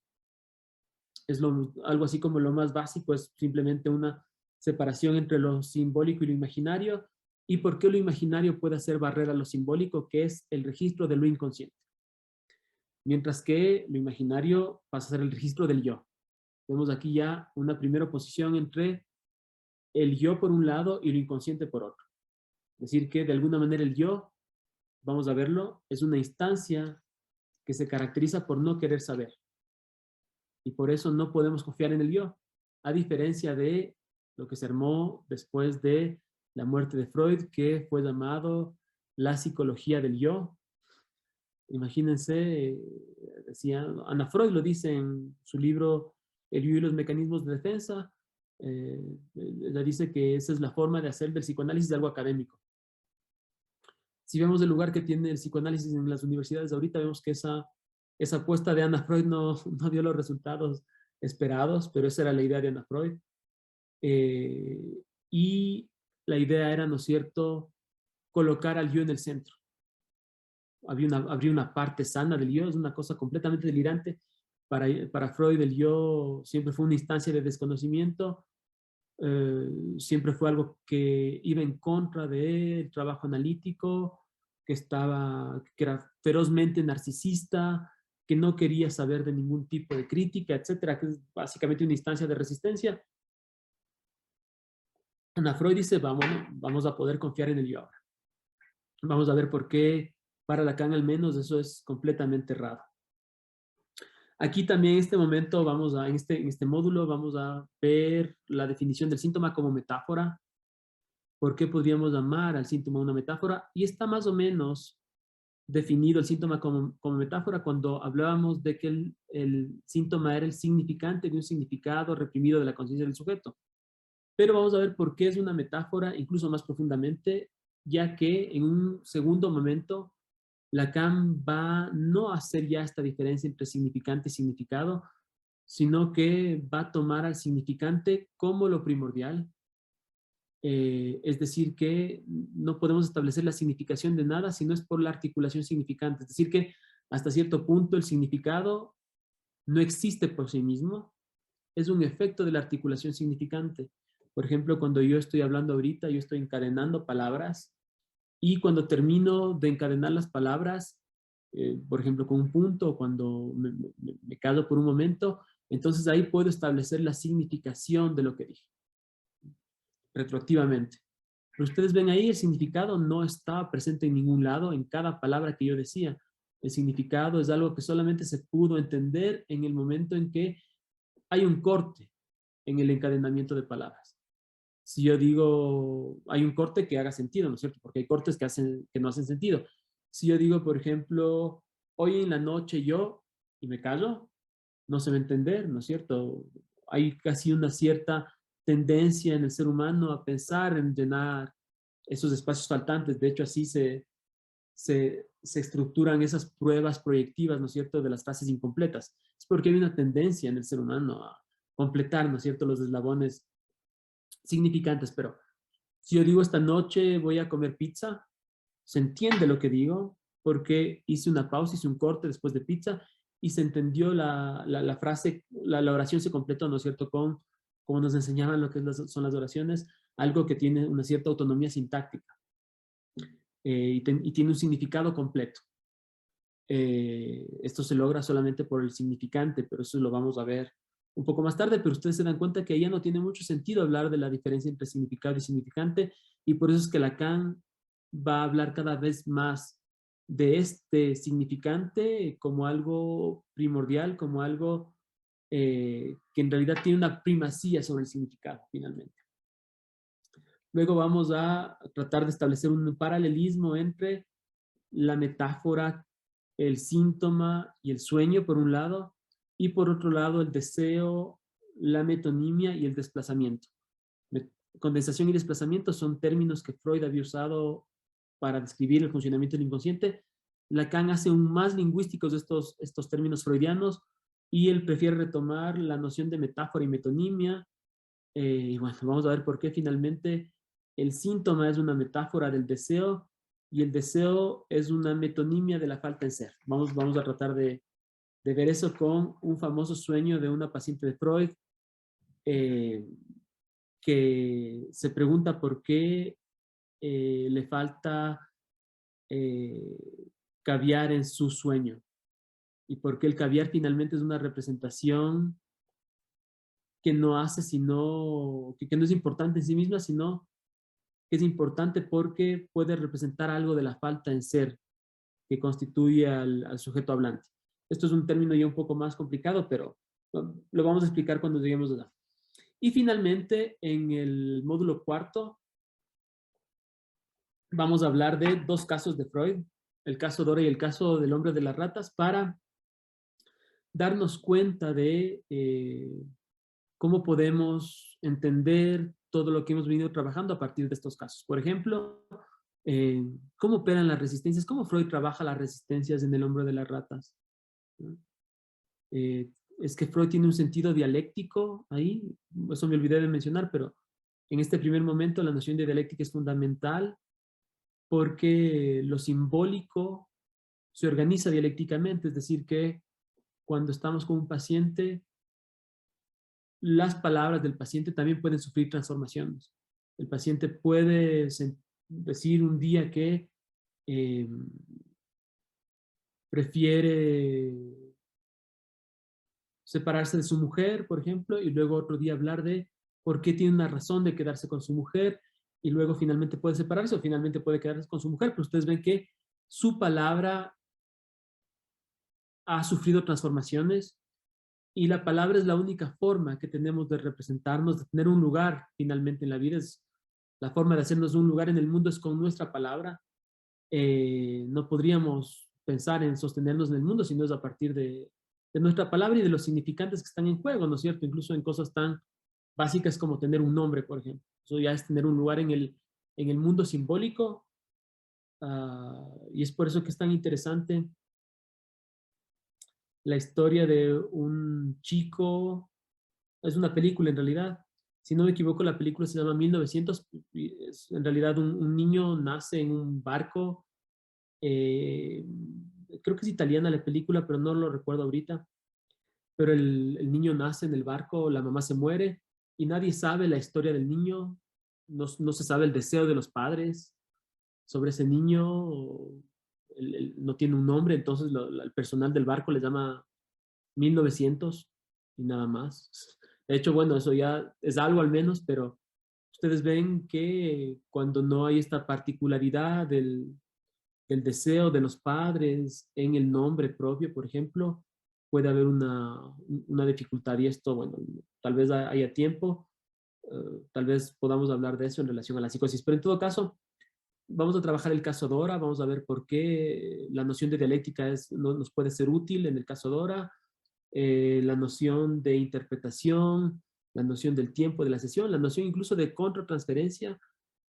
Speaker 2: Es algo así como lo más básico, es simplemente una separación entre lo simbólico y lo imaginario, y por qué lo imaginario puede hacer barrera a lo simbólico, que es el registro de lo inconsciente. Mientras que lo imaginario pasa a ser el registro del yo. Vemos aquí ya una primera oposición entre el yo por un lado y lo inconsciente por otro. Es decir, que de alguna manera el yo, vamos a verlo, es una instancia que se caracteriza por no querer saber. Y por eso no podemos confiar en el yo, a diferencia de lo que se armó después de la muerte de Freud, que fue llamado la psicología del yo. Imagínense, decía, Ana Freud lo dice en su libro El yo y los mecanismos de defensa. Ella dice que esa es la forma de hacer del psicoanálisis algo académico. Si vemos el lugar que tiene el psicoanálisis en las universidades ahorita, vemos que esa apuesta de Ana Freud no dio los resultados esperados, pero esa era la idea de Ana Freud. Y la idea era, ¿no es cierto?, colocar al yo en el centro. Habría una parte sana del yo, es una cosa completamente delirante. Para Freud el yo siempre fue una instancia de desconocimiento, siempre fue algo que iba en contra del trabajo analítico, que era ferozmente narcisista, que no quería saber de ningún tipo de crítica, etcétera, que es básicamente una instancia de resistencia. Ana Freud dice, vamos a poder confiar en el yo ahora. Vamos a ver por qué para Lacan al menos eso es completamente errado. Aquí también en este momento en este módulo vamos a ver la definición del síntoma como metáfora. ¿Por qué podríamos llamar al síntoma una metáfora? Y está más o menos definido el síntoma como metáfora cuando hablábamos de que el síntoma era el significante de un significado reprimido de la conciencia del sujeto. Pero vamos a ver por qué es una metáfora incluso más profundamente, ya que en un segundo momento Lacan va no a hacer ya esta diferencia entre significante y significado, sino que va a tomar al significante como lo primordial. Es decir, que no podemos establecer la significación de nada si no es por la articulación significante. Es decir, que hasta cierto punto el significado no existe por sí mismo, es un efecto de la articulación significante. Por ejemplo, cuando yo estoy hablando ahorita, yo estoy encadenando palabras y cuando termino de encadenar las palabras, por ejemplo, con un punto, cuando me callo por un momento, entonces ahí puedo establecer la significación de lo que dije, retroactivamente. Pero ustedes ven ahí, el significado no está presente en ningún lado, en cada palabra que yo decía. El significado es algo que solamente se pudo entender en el momento en que hay un corte en el encadenamiento de palabras. Si yo digo, hay un corte que haga sentido, ¿no es cierto? Porque hay cortes que no hacen sentido. Si yo digo, por ejemplo, hoy en la noche yo, y me callo, no se va a entender, ¿no es cierto? Hay casi una cierta tendencia en el ser humano a pensar en llenar esos espacios faltantes. De hecho, así se estructuran esas pruebas proyectivas, ¿no es cierto?, de las frases incompletas. Es porque hay una tendencia en el ser humano a completar, ¿no es cierto?, los eslabones significantes. Pero si yo digo esta noche voy a comer pizza, se entiende lo que digo porque hice una pausa, hice un corte después de pizza y se entendió la frase, la oración se completó, ¿no es cierto?, como nos enseñaban lo que son las oraciones, algo que tiene una cierta autonomía sintáctica y tiene un significado completo. Esto se logra solamente por el significante, pero eso lo vamos a ver un poco más tarde, pero ustedes se dan cuenta que ya no tiene mucho sentido hablar de la diferencia entre significado y significante, y por eso es que Lacan va a hablar cada vez más de este significante como algo primordial, como algo que en realidad tiene una primacía sobre el significado, finalmente. Luego vamos a tratar de establecer un paralelismo entre la metáfora, el síntoma y el sueño, por un lado, y por otro lado, el deseo, la metonimia y el desplazamiento. Condensación y desplazamiento son términos que Freud había usado para describir el funcionamiento del inconsciente. Lacan hace un más lingüísticos de estos términos freudianos y él prefiere retomar la noción de metáfora y metonimia. Y bueno, vamos a ver por qué finalmente el síntoma es una metáfora del deseo y el deseo es una metonimia de la falta en ser. Vamos a tratar de ver eso con un famoso sueño de una paciente de Freud que se pregunta por qué le falta eh, caviar en su sueño y por qué el caviar finalmente es una representación que no hace sino, que no es importante en sí misma, sino que es importante porque puede representar algo de la falta en ser que constituye al sujeto hablante. Esto es un término ya un poco más complicado, pero lo vamos a explicar cuando lleguemos allá. Y finalmente, en el módulo cuarto, vamos a hablar de dos casos de Freud, el caso Dora y el caso del hombre de las ratas, para darnos cuenta de cómo podemos entender todo lo que hemos venido trabajando a partir de estos casos. Por ejemplo, cómo operan las resistencias, cómo Freud trabaja las resistencias en el hombre de las ratas. ¿No? Es que Freud tiene un sentido dialéctico ahí, eso me olvidé de mencionar, pero en este primer momento la noción de dialéctica es fundamental porque lo simbólico se organiza dialécticamente, es decir, que cuando estamos con un paciente, las palabras del paciente también pueden sufrir transformaciones. El paciente puede decir un día que eh, prefiere separarse de su mujer, por ejemplo, y luego otro día hablar de por qué tiene una razón de quedarse con su mujer, y luego finalmente puede separarse o finalmente puede quedarse con su mujer, pero ustedes ven que su palabra ha sufrido transformaciones y la palabra es la única forma que tenemos de representarnos, de tener un lugar finalmente en la vida. Es la forma de hacernos un lugar en el mundo es con nuestra palabra. No podríamos pensar en sostenernos en el mundo si no es a partir de nuestra palabra y de los significantes que están en juego, ¿no es cierto? Incluso en cosas tan básicas como tener un nombre, por ejemplo. Eso ya es tener un lugar en el mundo simbólico y es por eso que es tan interesante la historia de un chico, es una película en realidad, si no me equivoco la película se llama 1900, y es en realidad un niño nace en un barco, eh, creo que es italiana la película, pero no lo recuerdo ahorita, pero el niño nace en el barco, la mamá se muere y nadie sabe la historia del niño, no se sabe el deseo de los padres sobre ese niño, no tiene un nombre, entonces el personal del barco le llama 1900 y nada más. De hecho, bueno, eso ya es algo al menos, pero ustedes ven que cuando no hay esta particularidad del deseo de los padres en el nombre propio, por ejemplo, puede haber una dificultad y esto, bueno, tal vez haya tiempo, tal vez podamos hablar de eso en relación a la psicosis, pero en todo caso, vamos a trabajar el caso Dora, vamos a ver por qué la noción de dialéctica nos puede ser útil en el caso Dora, la noción de interpretación, la noción del tiempo de la sesión, la noción incluso de contratransferencia,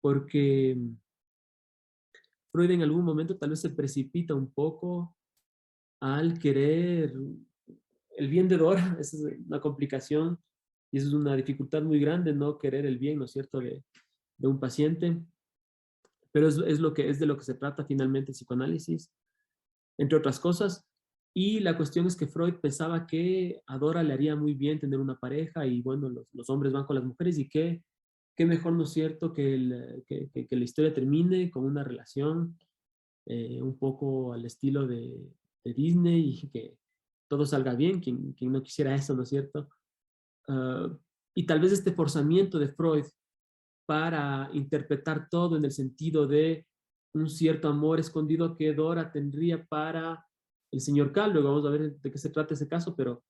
Speaker 2: porque Freud en algún momento tal vez se precipita un poco al querer el bien de Dora, esa es una complicación y eso es una dificultad muy grande, no querer el bien, ¿no es cierto?, de un paciente, pero es de lo que se trata finalmente el psicoanálisis, entre otras cosas. Y la cuestión es que Freud pensaba que a Dora le haría muy bien tener una pareja y bueno, los hombres van con las mujeres y qué mejor, ¿no es cierto?, que la historia termine con una relación un poco al estilo de Disney y que todo salga bien, quien no quisiera eso, ¿no es cierto? Ah, y tal vez este forzamiento de Freud para interpretar todo en el sentido de un cierto amor escondido que Dora tendría para el señor K. Luego vamos a ver de qué se trata ese caso, pero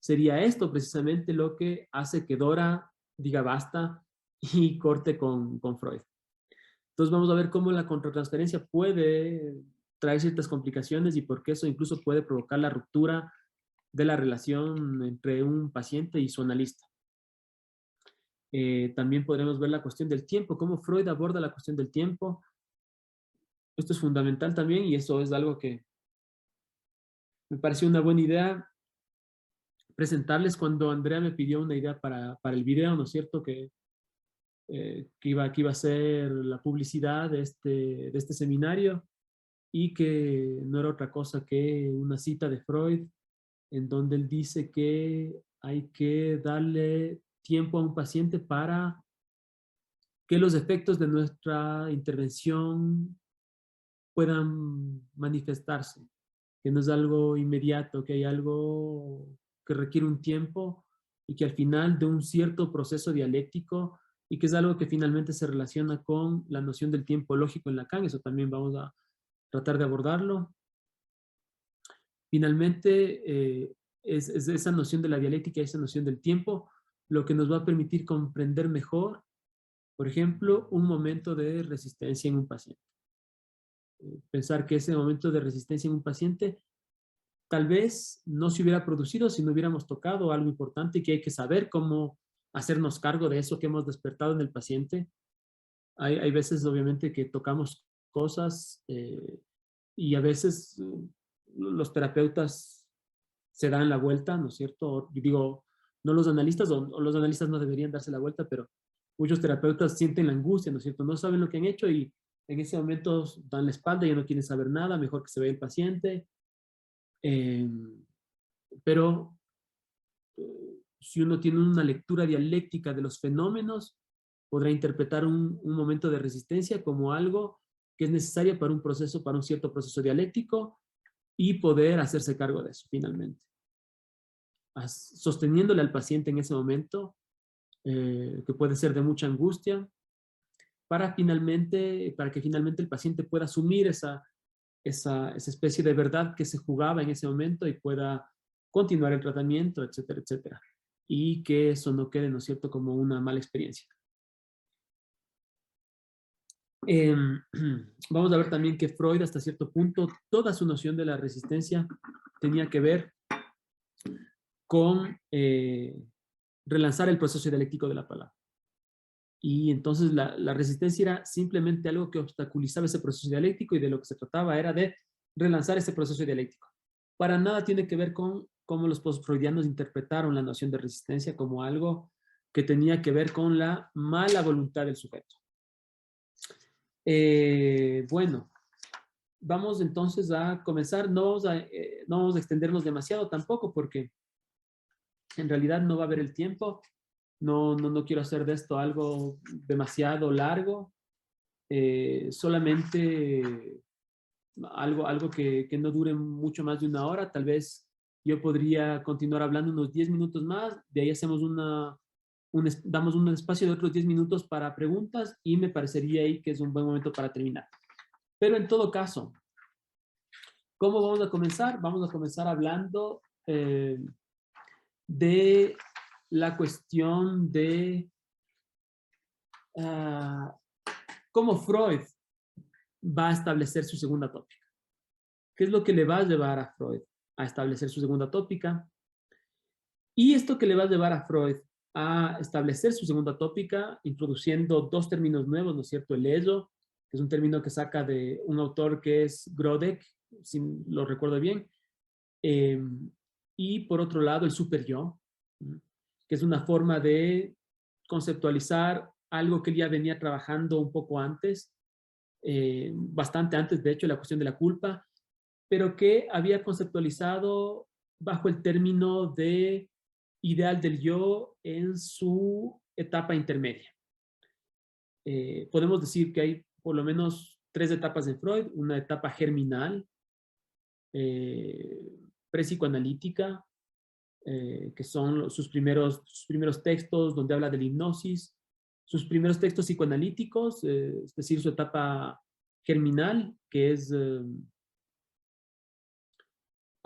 Speaker 2: sería esto precisamente lo que hace que Dora diga basta y corte con Freud. Entonces vamos a ver cómo la contratransferencia puede traer ciertas complicaciones y por qué eso incluso puede provocar la ruptura de la relación entre un paciente y su analista. También podremos ver la cuestión del tiempo, cómo Freud aborda la cuestión del tiempo. Esto es fundamental también y eso es algo que me pareció una buena idea presentarles cuando Andrea me pidió una idea para el video, ¿no es cierto? Que iba a ser la publicidad de este seminario y que no era otra cosa que una cita de Freud en donde él dice que hay que darle tiempo a un paciente para que los efectos de nuestra intervención puedan manifestarse, que no es algo inmediato, que hay algo que requiere un tiempo y que al final de un cierto proceso dialéctico y que es algo que finalmente se relaciona con la noción del tiempo lógico en Lacan, eso también vamos a tratar de abordarlo. Finalmente, es esa noción de la dialéctica, esa noción del tiempo, lo que nos va a permitir comprender mejor, por ejemplo, un momento de resistencia en un paciente. Pensar que ese momento de resistencia en un paciente tal vez no se hubiera producido si no hubiéramos tocado algo importante y que hay que saber cómo hacernos cargo de eso que hemos despertado en el paciente. Hay veces, obviamente, que tocamos cosas y a veces los terapeutas se dan la vuelta, ¿no es cierto? Digo, no los analistas, o los analistas no deberían darse la vuelta, pero muchos terapeutas sienten la angustia, ¿no es cierto? No saben lo que han hecho y en ese momento dan la espalda, ya no quieren saber nada, mejor que se vea el paciente. Eh, pero si uno tiene una lectura dialéctica de los fenómenos, podrá interpretar un momento de resistencia como algo que es necesario para un proceso, para un cierto proceso dialéctico y poder hacerse cargo de eso finalmente. Sosteniéndole al paciente en ese momento, que puede ser de mucha angustia, para que finalmente el paciente pueda asumir esa especie de verdad que se jugaba en ese momento y pueda continuar el tratamiento, etcétera, etcétera. Y que eso no quede, ¿no es cierto?, como una mala experiencia. Vamos a ver también que Freud, hasta cierto punto, toda su noción de la resistencia tenía que ver con relanzar el proceso dialéctico de la palabra. Y entonces la resistencia era simplemente algo que obstaculizaba ese proceso dialéctico y de lo que se trataba era de relanzar ese proceso dialéctico. para nada tiene que ver con cómo los postfreudianos interpretaron la noción de resistencia como algo que tenía que ver con la mala voluntad del sujeto. Bueno, vamos entonces a comenzar. No vamos a extendernos demasiado tampoco porque en realidad no va a haber el tiempo. No quiero hacer de esto algo demasiado largo. Solamente algo que no dure mucho más de una hora. Tal vez yo podría continuar hablando unos 10 minutos más. De ahí hacemos damos un espacio de otros 10 minutos para preguntas y me parecería ahí que es un buen momento para terminar. Pero en todo caso, ¿cómo vamos a comenzar? Vamos a comenzar hablando de la cuestión de cómo Freud va a establecer su segunda tópica. ¿Qué es lo que le va a llevar a Freud a establecer su segunda tópica? Y esto que le va a llevar a Freud a establecer su segunda tópica, introduciendo dos términos nuevos, ¿no es cierto? El ello, que es un término que saca de un autor que es Grodek, si lo recuerdo bien, y por otro lado el superyo, que es una forma de conceptualizar algo que él ya venía trabajando un poco antes, bastante antes, de hecho, la cuestión de la culpa, pero que había conceptualizado bajo el término de ideal del yo en su etapa intermedia. Podemos decir que hay por lo menos tres etapas de Freud: una etapa germinal, pre-psicoanalítica, que son sus primeros textos donde habla de la hipnosis, sus primeros textos psicoanalíticos, es decir, su etapa germinal, que es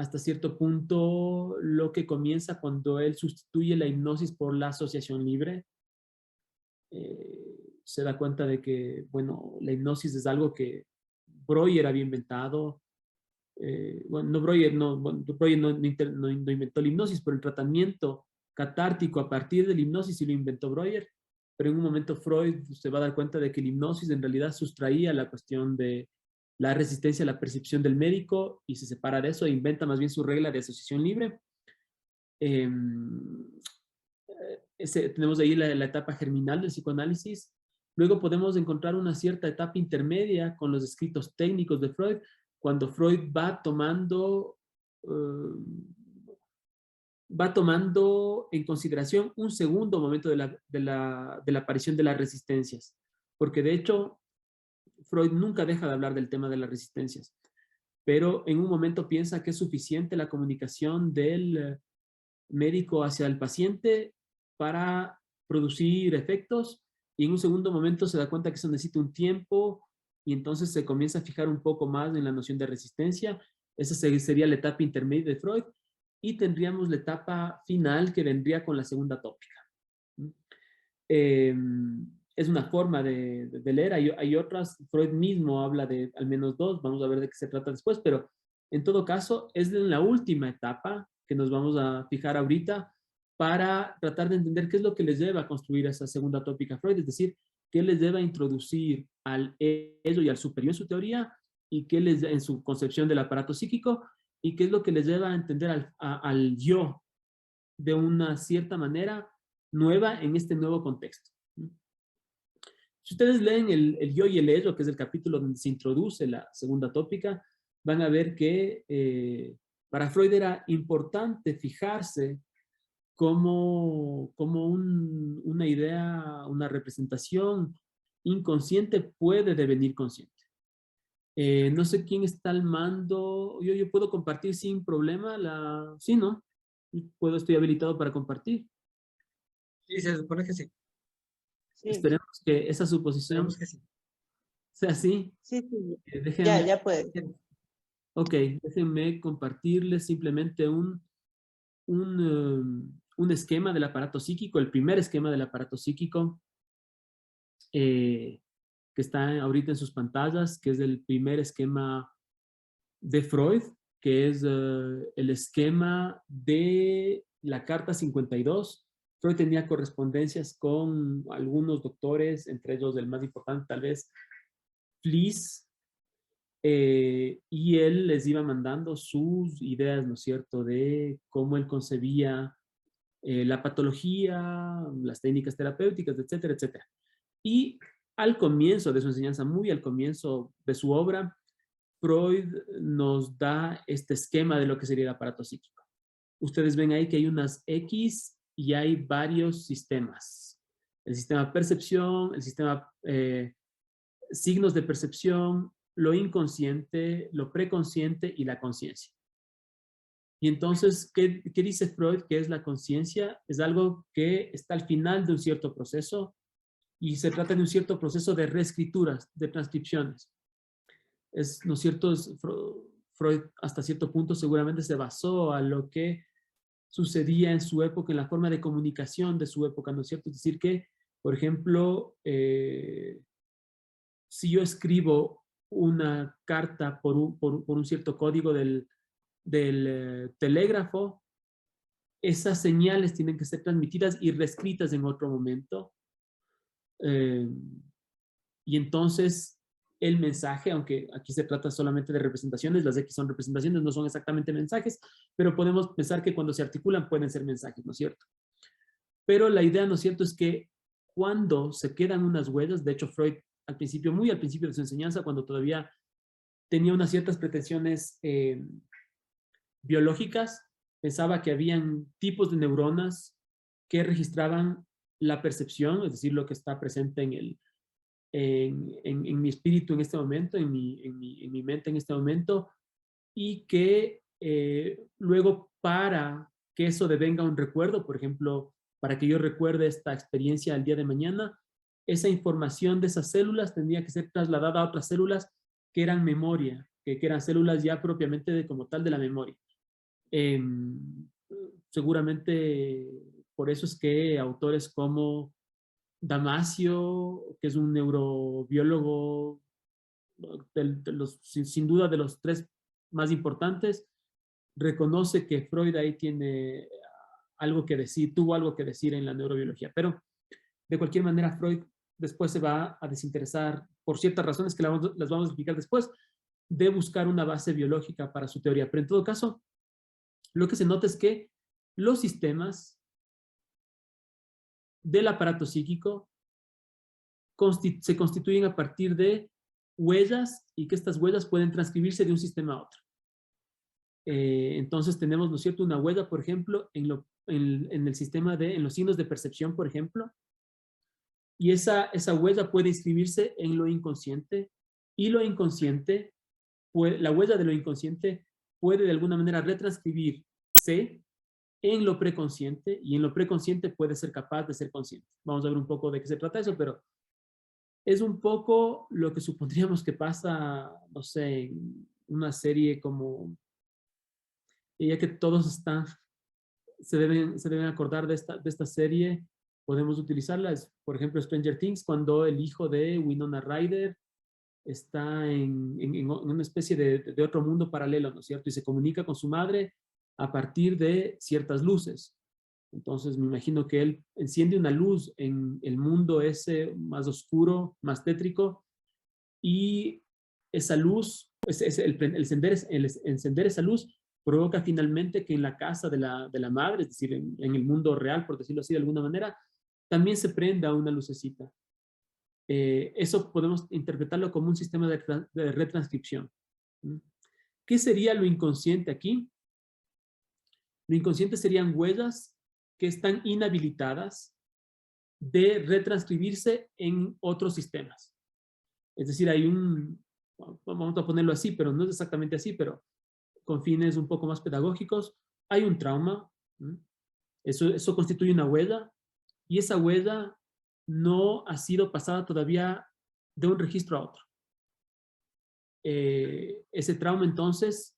Speaker 2: hasta cierto punto lo que comienza cuando él sustituye la hipnosis por la asociación libre. Se da cuenta de que, bueno, la hipnosis es algo que Breuer había inventado. Bueno, Breuer no inventó la hipnosis, pero el tratamiento catártico a partir de la hipnosis sí lo inventó Breuer. Pero en un momento Freud se va a dar cuenta de que la hipnosis en realidad sustraía la cuestión de la resistencia a la percepción del médico y se separa de eso e inventa más bien su regla de asociación libre. Tenemos ahí la etapa germinal del psicoanálisis. Luego podemos encontrar una cierta etapa intermedia con los escritos técnicos de Freud, cuando Freud va tomando en consideración un segundo momento de la aparición de las resistencias. Porque de hecho, Freud nunca deja de hablar del tema de las resistencias, pero en un momento piensa que es suficiente la comunicación del médico hacia el paciente para producir efectos, y en un segundo momento se da cuenta que eso necesita un tiempo y entonces se comienza a fijar un poco más en la noción de resistencia. Esa sería la etapa intermedia de Freud y tendríamos la etapa final que vendría con la segunda tópica. Es una forma de leer, hay otras, Freud mismo habla de al menos dos, vamos a ver de qué se trata después, pero en todo caso es en la última etapa que nos vamos a fijar ahorita para tratar de entender qué es lo que les lleva a construir esa segunda tópica a Freud, es decir, qué les lleva a introducir al ello y al superior en su teoría, y qué les en su concepción del aparato psíquico, y qué es lo que les lleva a entender al yo de una cierta manera nueva en este nuevo contexto. Si ustedes leen el yo y el ello, que es el capítulo donde se introduce la segunda tópica, van a ver que para Freud era importante fijarse como una idea, una representación inconsciente puede devenir consciente. No sé quién está al mando. Yo puedo compartir sin problema Sí, ¿no? Estoy habilitado para compartir.
Speaker 1: Sí, se supone que sí.
Speaker 3: Sí,
Speaker 2: Esperemos que esa suposición
Speaker 1: Esperemos que sí.
Speaker 2: sea así.
Speaker 3: sí, sí.
Speaker 2: Déjenme,
Speaker 3: Ya puede.
Speaker 2: ok, déjenme compartirles simplemente un esquema del aparato psíquico, el primer esquema del aparato psíquico, que está ahorita en sus pantallas, que es el primer esquema de Freud, que es el esquema de la carta 52. Freud tenía correspondencias con algunos doctores, entre ellos el más importante tal vez, Fliess, y él les iba mandando sus ideas, ¿no es cierto?, de cómo él concebía la patología, las técnicas terapéuticas, etcétera, etcétera. Y al comienzo de su enseñanza, muy al comienzo de su obra, Freud nos da este esquema de lo que sería el aparato psíquico. Ustedes ven ahí que hay unas X y hay varios sistemas. El sistema percepción, el sistema signos de percepción, lo inconsciente, lo preconsciente y la conciencia. Y entonces, ¿qué dice Freud que es la conciencia? Es algo que está al final de un cierto proceso y se trata de un cierto proceso de reescrituras, de transcripciones. ¿No es cierto? Freud hasta cierto punto seguramente se basó a lo que sucedía en su época, en la forma de comunicación de su época, ¿no es cierto? Es decir que, por ejemplo, si yo escribo una carta por un cierto código del telégrafo, esas señales tienen que ser transmitidas y reescritas en otro momento. Y entonces el mensaje, aunque aquí se trata solamente de representaciones, las X son representaciones, no son exactamente mensajes, pero podemos pensar que cuando se articulan pueden ser mensajes, ¿no es cierto? Pero la idea, ¿no es cierto?, es que cuando se quedan unas huellas, de hecho Freud al principio, muy al principio de su enseñanza, cuando todavía tenía unas ciertas pretensiones biológicas, pensaba que habían tipos de neuronas que registraban la percepción, es decir, lo que está presente en mi espíritu en este momento, en mi mente en este momento, y que luego para que eso devenga un recuerdo, por ejemplo, para que yo recuerde esta experiencia al día de mañana, esa información de esas células tendría que ser trasladada a otras células que eran memoria, que eran células ya propiamente como tal de la memoria. Seguramente por eso es que autores como Damasio, que es un neurobiólogo sin duda de los tres más importantes, reconoce que Freud ahí tiene algo que decir, tuvo algo que decir en la neurobiología. Pero de cualquier manera, Freud después se va a desinteresar, por ciertas razones que las vamos a explicar después, de buscar una base biológica para su teoría. Pero en todo caso, lo que se nota es que los sistemas del aparato psíquico se constituyen a partir de huellas y que estas huellas pueden transcribirse de un sistema a otro. Entonces tenemos, ¿no es cierto?, una huella, por ejemplo, en el sistema en los signos de percepción, por ejemplo, y esa huella puede inscribirse en lo inconsciente y lo inconsciente, la huella de lo inconsciente puede de alguna manera retranscribirse en lo preconsciente y en lo preconsciente puede ser capaz de ser consciente. Vamos a ver un poco de qué se trata eso, pero es un poco lo que supondríamos que pasa, no sé, en una serie como, ya que todos se deben acordar de esta serie, podemos utilizarla, por ejemplo, Stranger Things, cuando el hijo de Winona Ryder está en una especie de otro mundo paralelo, ¿no es cierto? Y se comunica con su madre a partir de ciertas luces. Entonces me imagino que él enciende una luz en el mundo ese más oscuro, más tétrico, y esa luz, el encender esa luz provoca finalmente que en la casa de la madre, es decir, en el mundo real, por decirlo así de alguna manera, también se prenda una lucecita. Eso podemos interpretarlo como un sistema de retranscripción. ¿Qué sería lo inconsciente aquí? Lo inconsciente serían huellas que están inhabilitadas de retranscribirse en otros sistemas. Es decir, vamos a ponerlo así, pero no es exactamente así, pero con fines un poco más pedagógicos, hay un trauma, eso constituye una huella, y esa huella no ha sido pasada todavía de un registro a otro. Ese trauma entonces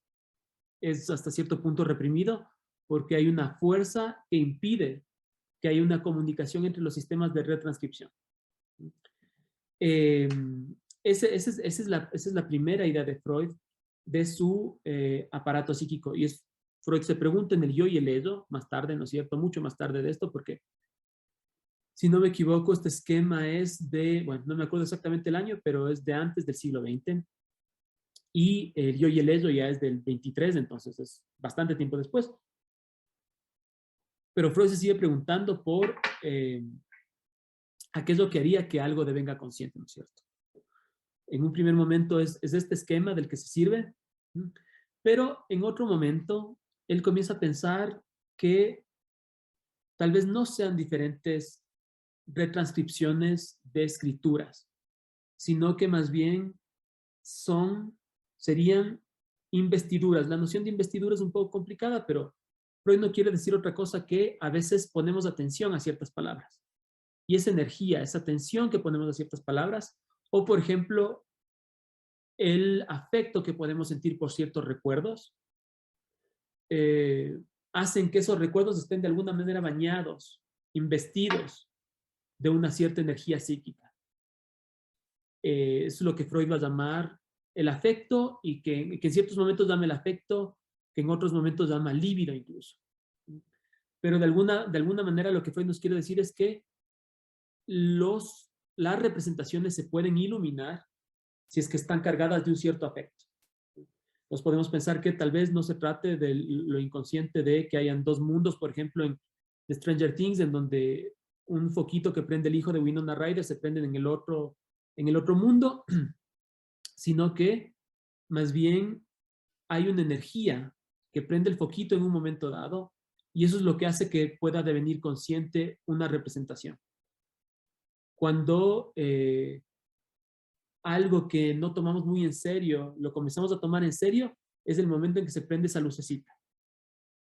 Speaker 2: es hasta cierto punto reprimido porque hay una fuerza que impide que haya una comunicación entre los sistemas de retranscripción. Esa es la primera idea de Freud de su aparato psíquico. Y Freud se pregunta en el yo y el ello, más tarde, ¿no es cierto? Mucho más tarde de esto, porque si no me equivoco, este esquema es bueno, no me acuerdo exactamente el año, pero es de antes del siglo XX. Y el yo y el ello ya es del 23, entonces es bastante tiempo después. Pero Freud se sigue preguntando por a qué es lo que haría que algo devenga consciente, ¿no es cierto? En un primer momento es este esquema del que se sirve, ¿no? Pero en otro momento él comienza a pensar que tal vez no sean diferentes retranscripciones de escrituras, sino que más bien serían investiduras. La noción de investidura es un poco complicada, pero Freud no quiere decir otra cosa que a veces ponemos atención a ciertas palabras. Y esa energía, esa atención que ponemos a ciertas palabras, o por ejemplo, el afecto que podemos sentir por ciertos recuerdos, hacen que esos recuerdos estén de alguna manera bañados, investidos de una cierta energía psíquica. Es lo que Freud va a llamar el afecto y que en ciertos momentos llama el afecto, que en otros momentos llama líbido incluso. Pero de alguna manera lo que Freud nos quiere decir es que las representaciones se pueden iluminar si es que están cargadas de un cierto afecto. Nos podemos pensar que tal vez no se trate de lo inconsciente de que hayan dos mundos, por ejemplo, en Stranger Things, en donde un foquito que prende el hijo de Winona Ryder se prende en el otro mundo, sino que más bien hay una energía que prende el foquito en un momento dado y eso es lo que hace que pueda devenir consciente una representación. Cuando algo que no tomamos muy en serio, lo comenzamos a tomar en serio, es el momento en que se prende esa lucecita.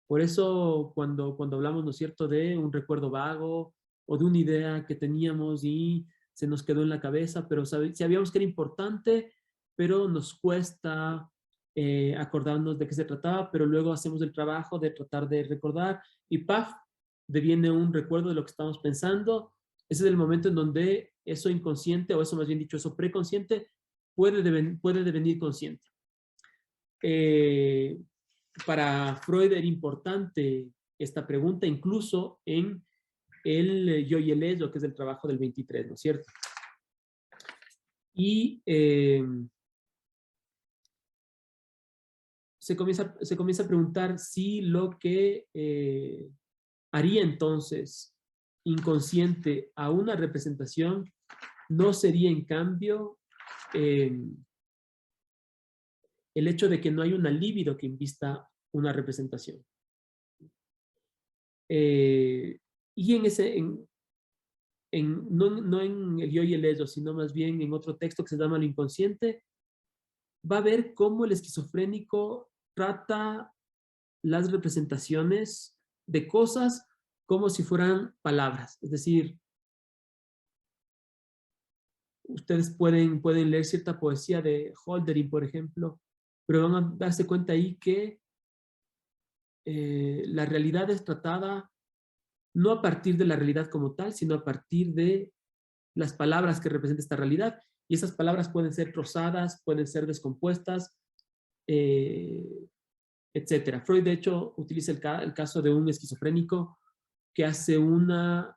Speaker 2: Por eso cuando hablamos, ¿no es cierto?, de un recuerdo vago o de una idea que teníamos y se nos quedó en la cabeza, pero sabíamos que era importante, pero nos cuesta acordarnos de qué se trataba, pero luego hacemos el trabajo de tratar de recordar y ¡paf!, deviene un recuerdo de lo que estamos pensando. Ese es el momento en donde eso inconsciente, o eso más bien dicho, eso preconsciente, puede devenir consciente. Para Freud era importante esta pregunta, incluso en el yo y el ello, que es el trabajo del 23, ¿no es cierto? Y se comienza a preguntar si lo que haría entonces inconsciente a una representación no sería en cambio el hecho de que no hay una libido que invista una representación. Y no en el yo y el ello, sino más bien en otro texto que se llama Lo inconsciente, va a ver cómo el esquizofrénico trata las representaciones de cosas como si fueran palabras. Es decir, ustedes pueden leer cierta poesía de Hölderlin, por ejemplo, pero van a darse cuenta ahí que la realidad es tratada no a partir de la realidad como tal, sino a partir de las palabras que representan esta realidad. Y esas palabras pueden ser trozadas, pueden ser descompuestas, etc. Freud, de hecho, utiliza el caso de un esquizofrénico que hace una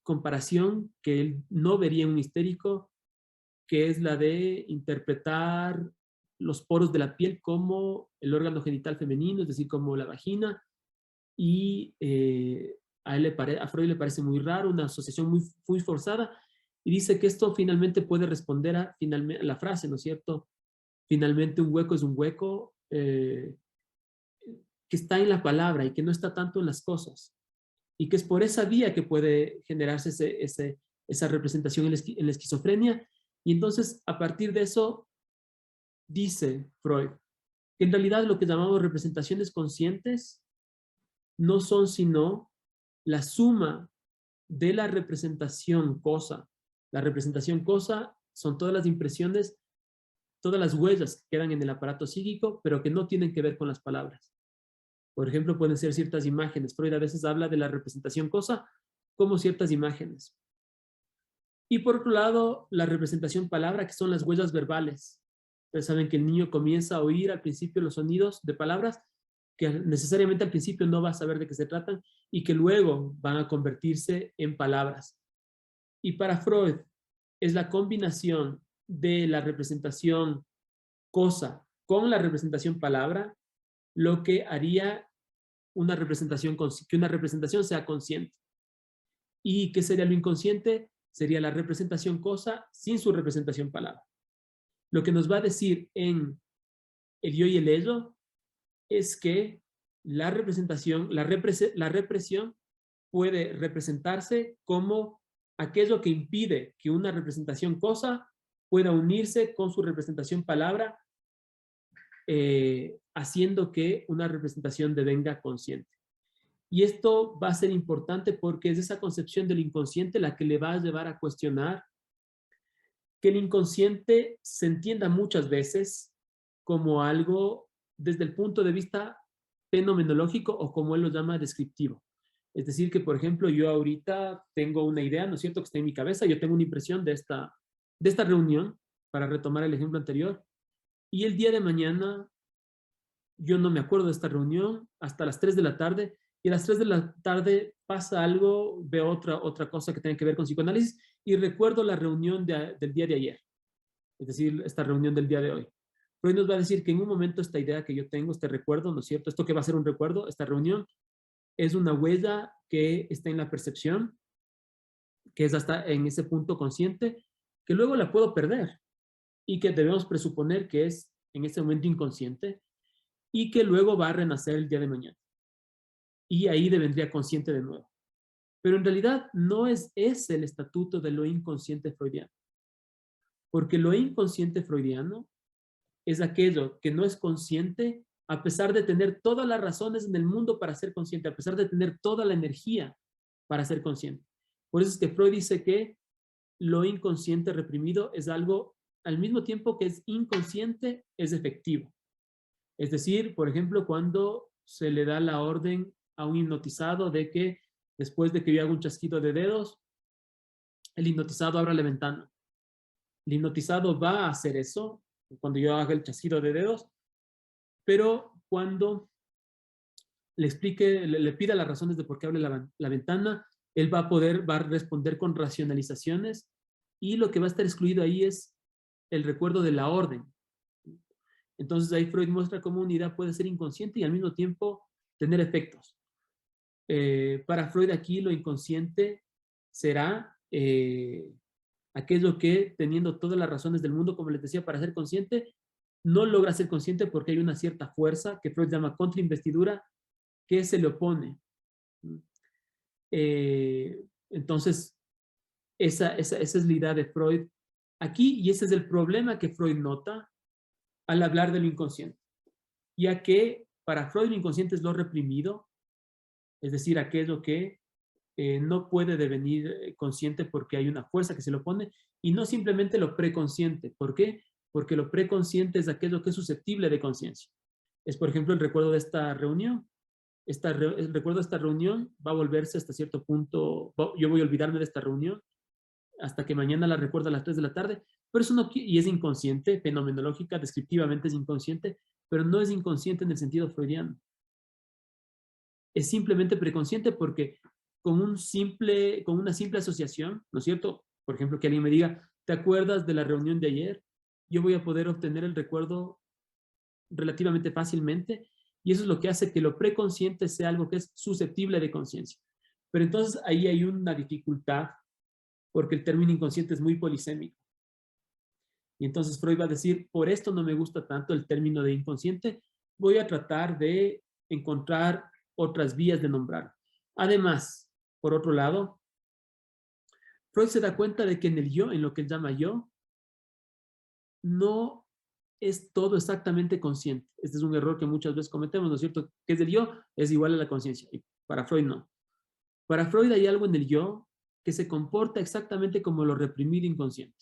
Speaker 2: comparación que él no vería en un histérico, que es la de interpretar los poros de la piel como el órgano genital femenino, es decir, como la vagina, y a Freud le parece muy raro, una asociación muy forzada, y dice que esto finalmente puede responder a la frase, ¿no es cierto? Finalmente un hueco es un hueco que está en la palabra y que no está tanto en las cosas, y que es por esa vía que puede generarse esa representación en la esquizofrenia. Y entonces, a partir de eso, dice Freud, que en realidad lo que llamamos representaciones conscientes no son sino la suma de la representación cosa. La representación cosa son todas las impresiones, todas las huellas que quedan en el aparato psíquico, pero que no tienen que ver con las palabras. Por ejemplo, pueden ser ciertas imágenes. Freud a veces habla de la representación cosa como ciertas imágenes. Y por otro lado, la representación palabra, que son las huellas verbales. Ustedes saben que el niño comienza a oír al principio los sonidos de palabras que necesariamente al principio no va a saber de qué se tratan y que luego van a convertirse en palabras. Y para Freud es la combinación de la representación cosa con la representación palabra lo que haría una representación, que una representación sea consciente. ¿Y qué sería lo inconsciente? Sería la representación cosa sin su representación palabra. Lo que nos va a decir en el yo y el ello es que la representación, la represión puede representarse como aquello que impide que una representación cosa pueda unirse con su representación palabra, haciendo que una representación devenga consciente. Y esto va a ser importante porque es esa concepción del inconsciente la que le va a llevar a cuestionar que el inconsciente se entienda muchas veces como algo desde el punto de vista fenomenológico o como él lo llama descriptivo. Es decir, que por ejemplo yo ahorita tengo una idea, ¿no es cierto?, que está en mi cabeza, yo tengo una impresión de esta reunión, para retomar el ejemplo anterior, y el día de mañana yo no me acuerdo de esta reunión hasta las 3 de la tarde, y a las 3 de la tarde pasa algo, veo otra cosa que tiene que ver con psicoanálisis, y recuerdo la reunión del día de ayer, es decir, esta reunión del día de hoy. Freud nos va a decir que en un momento esta idea que yo tengo, este recuerdo, ¿no es cierto? Esto que va a ser un recuerdo, esta reunión, es una huella que está en la percepción, que es hasta en ese punto consciente, que luego la puedo perder y que debemos presuponer que es en ese momento inconsciente y que luego va a renacer el día de mañana. Y ahí devendría consciente de nuevo. Pero en realidad no es ese el estatuto de lo inconsciente freudiano. Porque lo inconsciente freudiano es aquello que no es consciente a pesar de tener todas las razones en el mundo para ser consciente, a pesar de tener toda la energía para ser consciente. Por eso es que Freud dice que lo inconsciente reprimido es algo al mismo tiempo que es inconsciente, es efectivo. Es decir, por ejemplo, cuando se le da la orden a un hipnotizado de que después de que yo haga un chasquido de dedos, el hipnotizado abra la ventana. El hipnotizado va a hacer eso cuando yo haga el chasquido de dedos, pero cuando le explique, le pida las razones de por qué abre la ventana, él va a responder con racionalizaciones y lo que va a estar excluido ahí es el recuerdo de la orden. Entonces ahí Freud muestra cómo una idea puede ser inconsciente y al mismo tiempo tener efectos. Para Freud aquí lo inconsciente será aquello que, teniendo todas las razones del mundo, como les decía, para ser consciente, no logra ser consciente porque hay una cierta fuerza que Freud llama contrainvestidura que se le opone. Entonces, esa es la idea de Freud aquí y ese es el problema que Freud nota al hablar de lo inconsciente, ya que para Freud lo inconsciente es lo reprimido, es decir, aquello que no puede devenir consciente porque hay una fuerza que se lo opone, y no simplemente lo preconsciente. ¿Por qué? Porque lo preconsciente es aquello que es susceptible de conciencia. Es, por ejemplo, el recuerdo de esta reunión. El recuerdo de esta reunión va a volverse hasta cierto punto, yo voy a olvidarme de esta reunión hasta que mañana la recuerdo a las 3 de la tarde, pero eso no, y es inconsciente, fenomenológica, descriptivamente es inconsciente, pero no es inconsciente en el sentido freudiano. Es simplemente preconsciente porque con una simple asociación, ¿no es cierto? Por ejemplo, que alguien me diga, ¿te acuerdas de la reunión de ayer? Yo voy a poder obtener el recuerdo relativamente fácilmente y eso es lo que hace que lo preconsciente sea algo que es susceptible de conciencia. Pero entonces ahí hay una dificultad porque el término inconsciente es muy polisémico. Y entonces Freud va a decir, por esto no me gusta tanto el término de inconsciente, voy a tratar de encontrar otras vías de nombrar. Además, por otro lado, Freud se da cuenta de que en el yo, en lo que él llama yo, no es todo exactamente consciente. Este es un error que muchas veces cometemos, ¿no es cierto? Que es el yo, es igual a la conciencia. Y para Freud no. Para Freud hay algo en el yo que se comporta exactamente como lo reprimido inconsciente.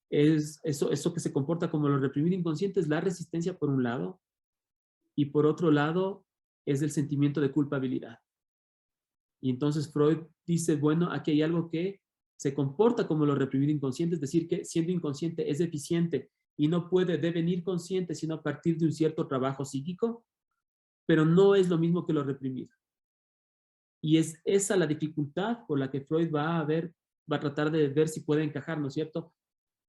Speaker 2: Es eso que se comporta como lo reprimido inconsciente es la resistencia por un lado y por otro lado es el sentimiento de culpabilidad. Y entonces Freud dice, bueno, aquí hay algo que se comporta como lo reprimido inconsciente, es decir, que siendo inconsciente es deficiente y no puede devenir consciente sino a partir de un cierto trabajo psíquico, pero no es lo mismo que lo reprimido. Y es esa la dificultad por la que Freud va a tratar de ver si puede encajar, ¿no es cierto?,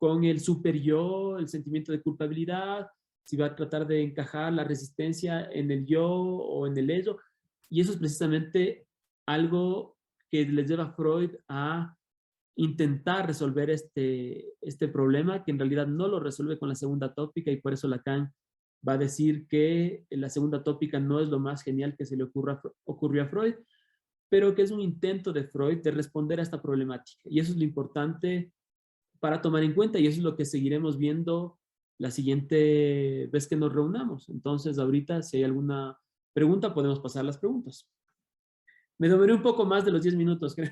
Speaker 2: con el super yo, el sentimiento de culpabilidad, si va a tratar de encajar la resistencia en el yo o en el ello. Y eso es precisamente algo que les lleva a Freud a intentar resolver este problema, que en realidad no lo resuelve con la segunda tópica, y por eso Lacan va a decir que la segunda tópica no es lo más genial que se le ocurrió a Freud, pero que es un intento de Freud de responder a esta problemática. Y eso es lo importante para tomar en cuenta, y eso es lo que seguiremos viendo la siguiente vez que nos reunamos. Entonces, ahorita, si hay alguna pregunta, podemos pasar las preguntas. Me demoré un poco más de los 10 minutos, creo.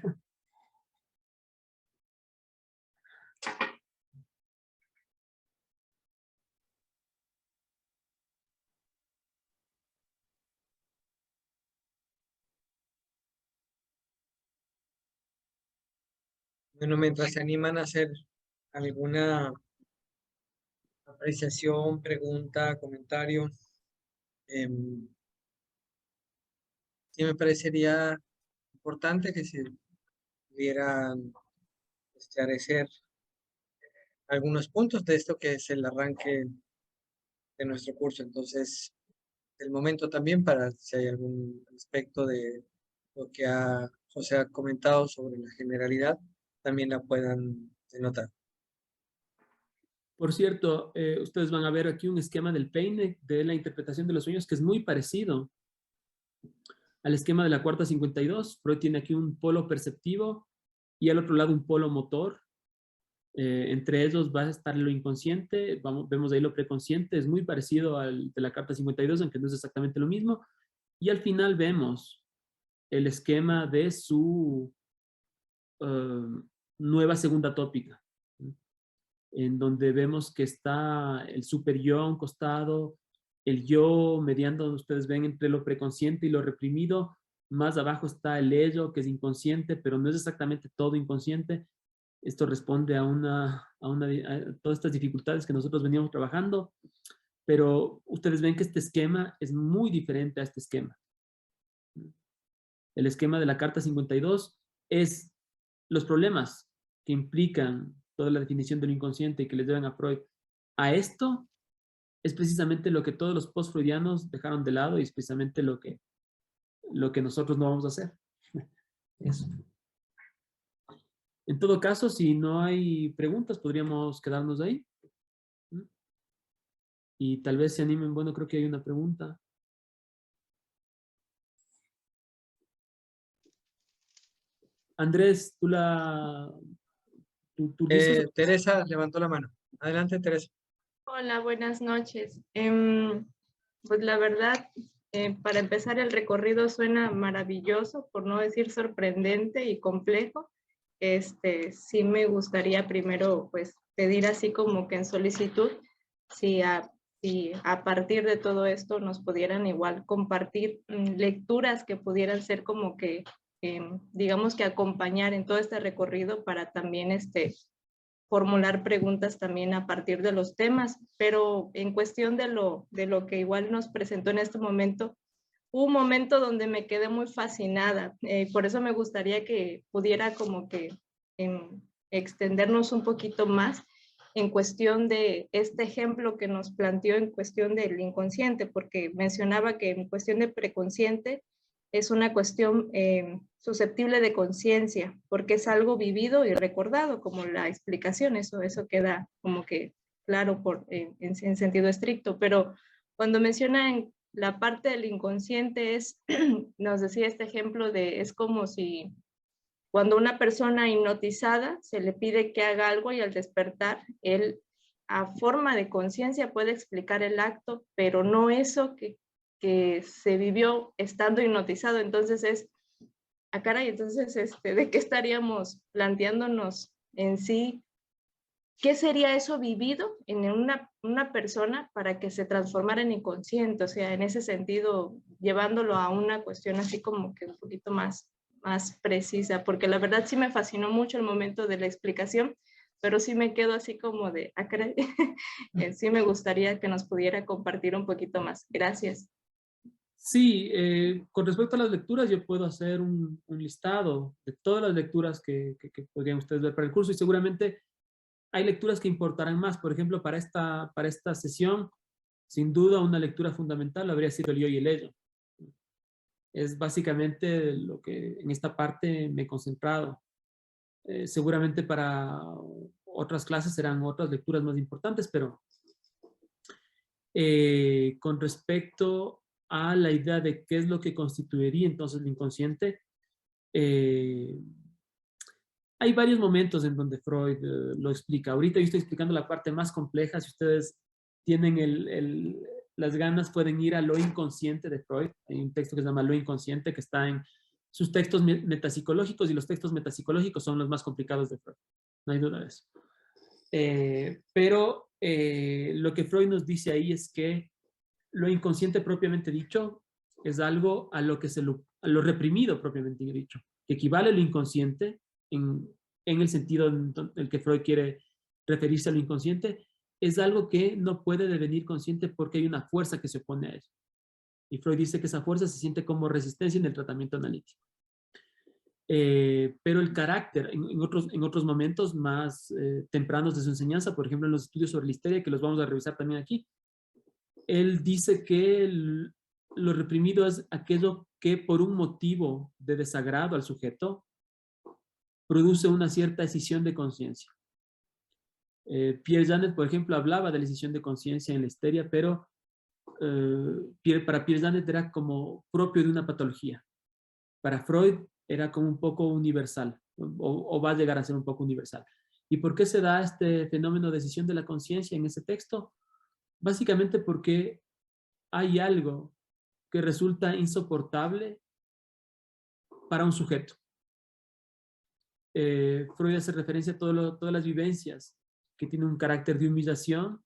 Speaker 1: Bueno, mientras se animan a hacer alguna apreciación, pregunta, comentario, sí me parecería importante que se pudieran esclarecer algunos puntos de esto que es el arranque de nuestro curso. Entonces, el momento también para si hay algún aspecto de lo que José ha comentado sobre la generalidad, también la puedan denotar.
Speaker 2: Por cierto, ustedes van a ver aquí un esquema del peine de la interpretación de los sueños que es muy parecido al esquema de la cuarta 52. Freud tiene aquí un polo perceptivo y al otro lado un polo motor. Entre ellos va a estar lo inconsciente, vemos ahí lo preconsciente, es muy parecido al de la carta 52, aunque no es exactamente lo mismo. Y al final vemos el esquema de su nueva segunda tópica, en donde vemos que está el super yo a un costado, el yo mediando, ustedes ven, entre lo preconsciente y lo reprimido. Más abajo está el ello, que es inconsciente, pero no es exactamente todo inconsciente. Esto responde a todas estas dificultades que nosotros veníamos trabajando, pero ustedes ven que este esquema es muy diferente a este esquema. El esquema de la carta 52 es los problemas que implican toda la definición del inconsciente y que les deben a Freud. A esto es precisamente lo que todos los post-freudianos dejaron de lado, y es precisamente lo que nosotros no vamos a hacer. Eso. En todo caso, si no hay preguntas, podríamos quedarnos ahí. Y tal vez se animen. Bueno, creo que hay una pregunta. Andrés, tú dices.
Speaker 1: Teresa levantó la mano. Adelante, Teresa.
Speaker 3: Hola, buenas noches. Pues la verdad, para empezar, el recorrido suena maravilloso, por no decir sorprendente y complejo. Sí me gustaría primero, pues, pedir así como que en solicitud, si a partir de todo esto nos pudieran igual compartir lecturas que pudieran ser como que, digamos que acompañar en todo este recorrido para también formular preguntas también a partir de los temas, pero en cuestión de lo que igual nos presentó en este momento, hubo un momento donde me quedé muy fascinada, por eso me gustaría que pudiera como que extendernos un poquito más en cuestión de este ejemplo que nos planteó en cuestión del inconsciente, porque mencionaba que en cuestión de preconsciente es una cuestión susceptible de conciencia, porque es algo vivido y recordado, como la explicación, eso queda como que claro en sentido estricto, pero cuando menciona en la parte del inconsciente nos decía este ejemplo es como si cuando una persona hipnotizada se le pide que haga algo y al despertar, él a forma de conciencia puede explicar el acto, pero no eso que se vivió estando hipnotizado. Entonces caray, entonces, ¿de qué estaríamos planteándonos en sí? ¿Qué sería eso vivido en una persona para que se transformara en inconsciente? O sea, en ese sentido, llevándolo a una cuestión así como que un poquito más precisa, porque la verdad sí me fascinó mucho el momento de la explicación, pero sí me quedo así como de, caray, sí me gustaría que nos pudiera compartir un poquito más. Gracias.
Speaker 2: Sí, con respecto a las lecturas, yo puedo hacer un listado de todas las lecturas que podrían ustedes ver para el curso, y seguramente hay lecturas que importarán más. Por ejemplo, para esta sesión, sin duda una lectura fundamental habría sido el yo y el ello. Es básicamente lo que en esta parte me he concentrado. Seguramente para otras clases serán otras lecturas más importantes, pero con respecto a la idea de qué es lo que constituiría entonces el inconsciente, hay varios momentos en donde Freud lo explica. Ahorita yo estoy explicando la parte más compleja. Si ustedes tienen las ganas, pueden ir a Lo inconsciente de Freud. Hay un texto que se llama Lo inconsciente, que está en sus textos metapsicológicos, y los textos metapsicológicos son los más complicados de Freud. No hay duda de eso. Pero lo que Freud nos dice ahí es que lo inconsciente propiamente dicho es algo a lo reprimido propiamente dicho, que equivale al inconsciente en el sentido en el que Freud quiere referirse a lo inconsciente, es algo que no puede devenir consciente porque hay una fuerza que se opone a él. Y Freud dice que esa fuerza se siente como resistencia en el tratamiento analítico. Pero el carácter, en otros momentos más tempranos de su enseñanza, por ejemplo en los estudios sobre la histeria, que los vamos a revisar también aquí, él dice que lo reprimido es aquello que por un motivo de desagrado al sujeto produce una cierta escisión de conciencia. Pierre Janet, por ejemplo, hablaba de la escisión de conciencia en la histeria, pero para Pierre Janet era como propio de una patología. Para Freud era como un poco universal, o va a llegar a ser un poco universal. ¿Y por qué se da este fenómeno de escisión de la conciencia en ese texto? Básicamente porque hay algo que resulta insoportable para un sujeto. Freud hace referencia a todas las vivencias que tienen un carácter de humillación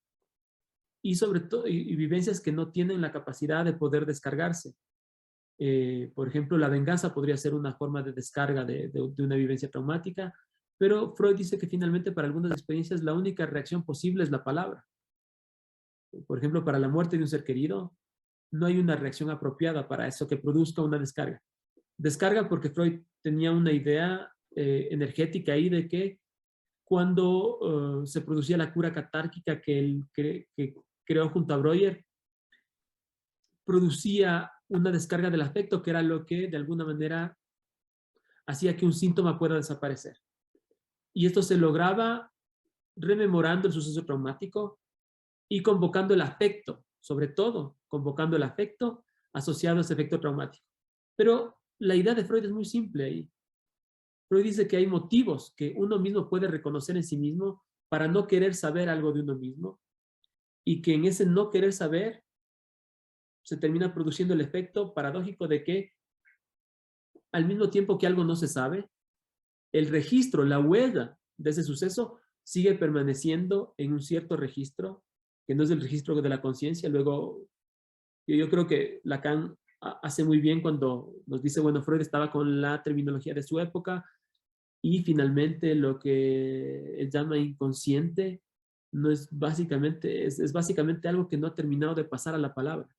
Speaker 2: y sobre todo y vivencias que no tienen la capacidad de poder descargarse. Por ejemplo, la venganza podría ser una forma de descarga de una vivencia traumática, pero Freud dice que finalmente para algunas experiencias la única reacción posible es la palabra. Por ejemplo, para la muerte de un ser querido, no hay una reacción apropiada para eso que produzca una descarga. Descarga porque Freud tenía una idea energética ahí de que cuando se producía la cura catárquica que él creó junto a Breuer, producía una descarga del afecto, que era lo que de alguna manera hacía que un síntoma pueda desaparecer. Y esto se lograba rememorando el suceso traumático y convocando el afecto, sobre todo convocando el afecto asociado a ese efecto traumático. Pero la idea de Freud es muy simple ahí. Freud dice que hay motivos que uno mismo puede reconocer en sí mismo para no querer saber algo de uno mismo, y que en ese no querer saber se termina produciendo el efecto paradójico de que al mismo tiempo que algo no se sabe, el registro, la huella de ese suceso sigue permaneciendo en un cierto registro, que no es el registro de la conciencia. Luego, yo creo que Lacan hace muy bien cuando nos dice, bueno, Freud estaba con la terminología de su época, y finalmente lo que él llama inconsciente no es básicamente, es básicamente algo que no ha terminado de pasar a la palabra.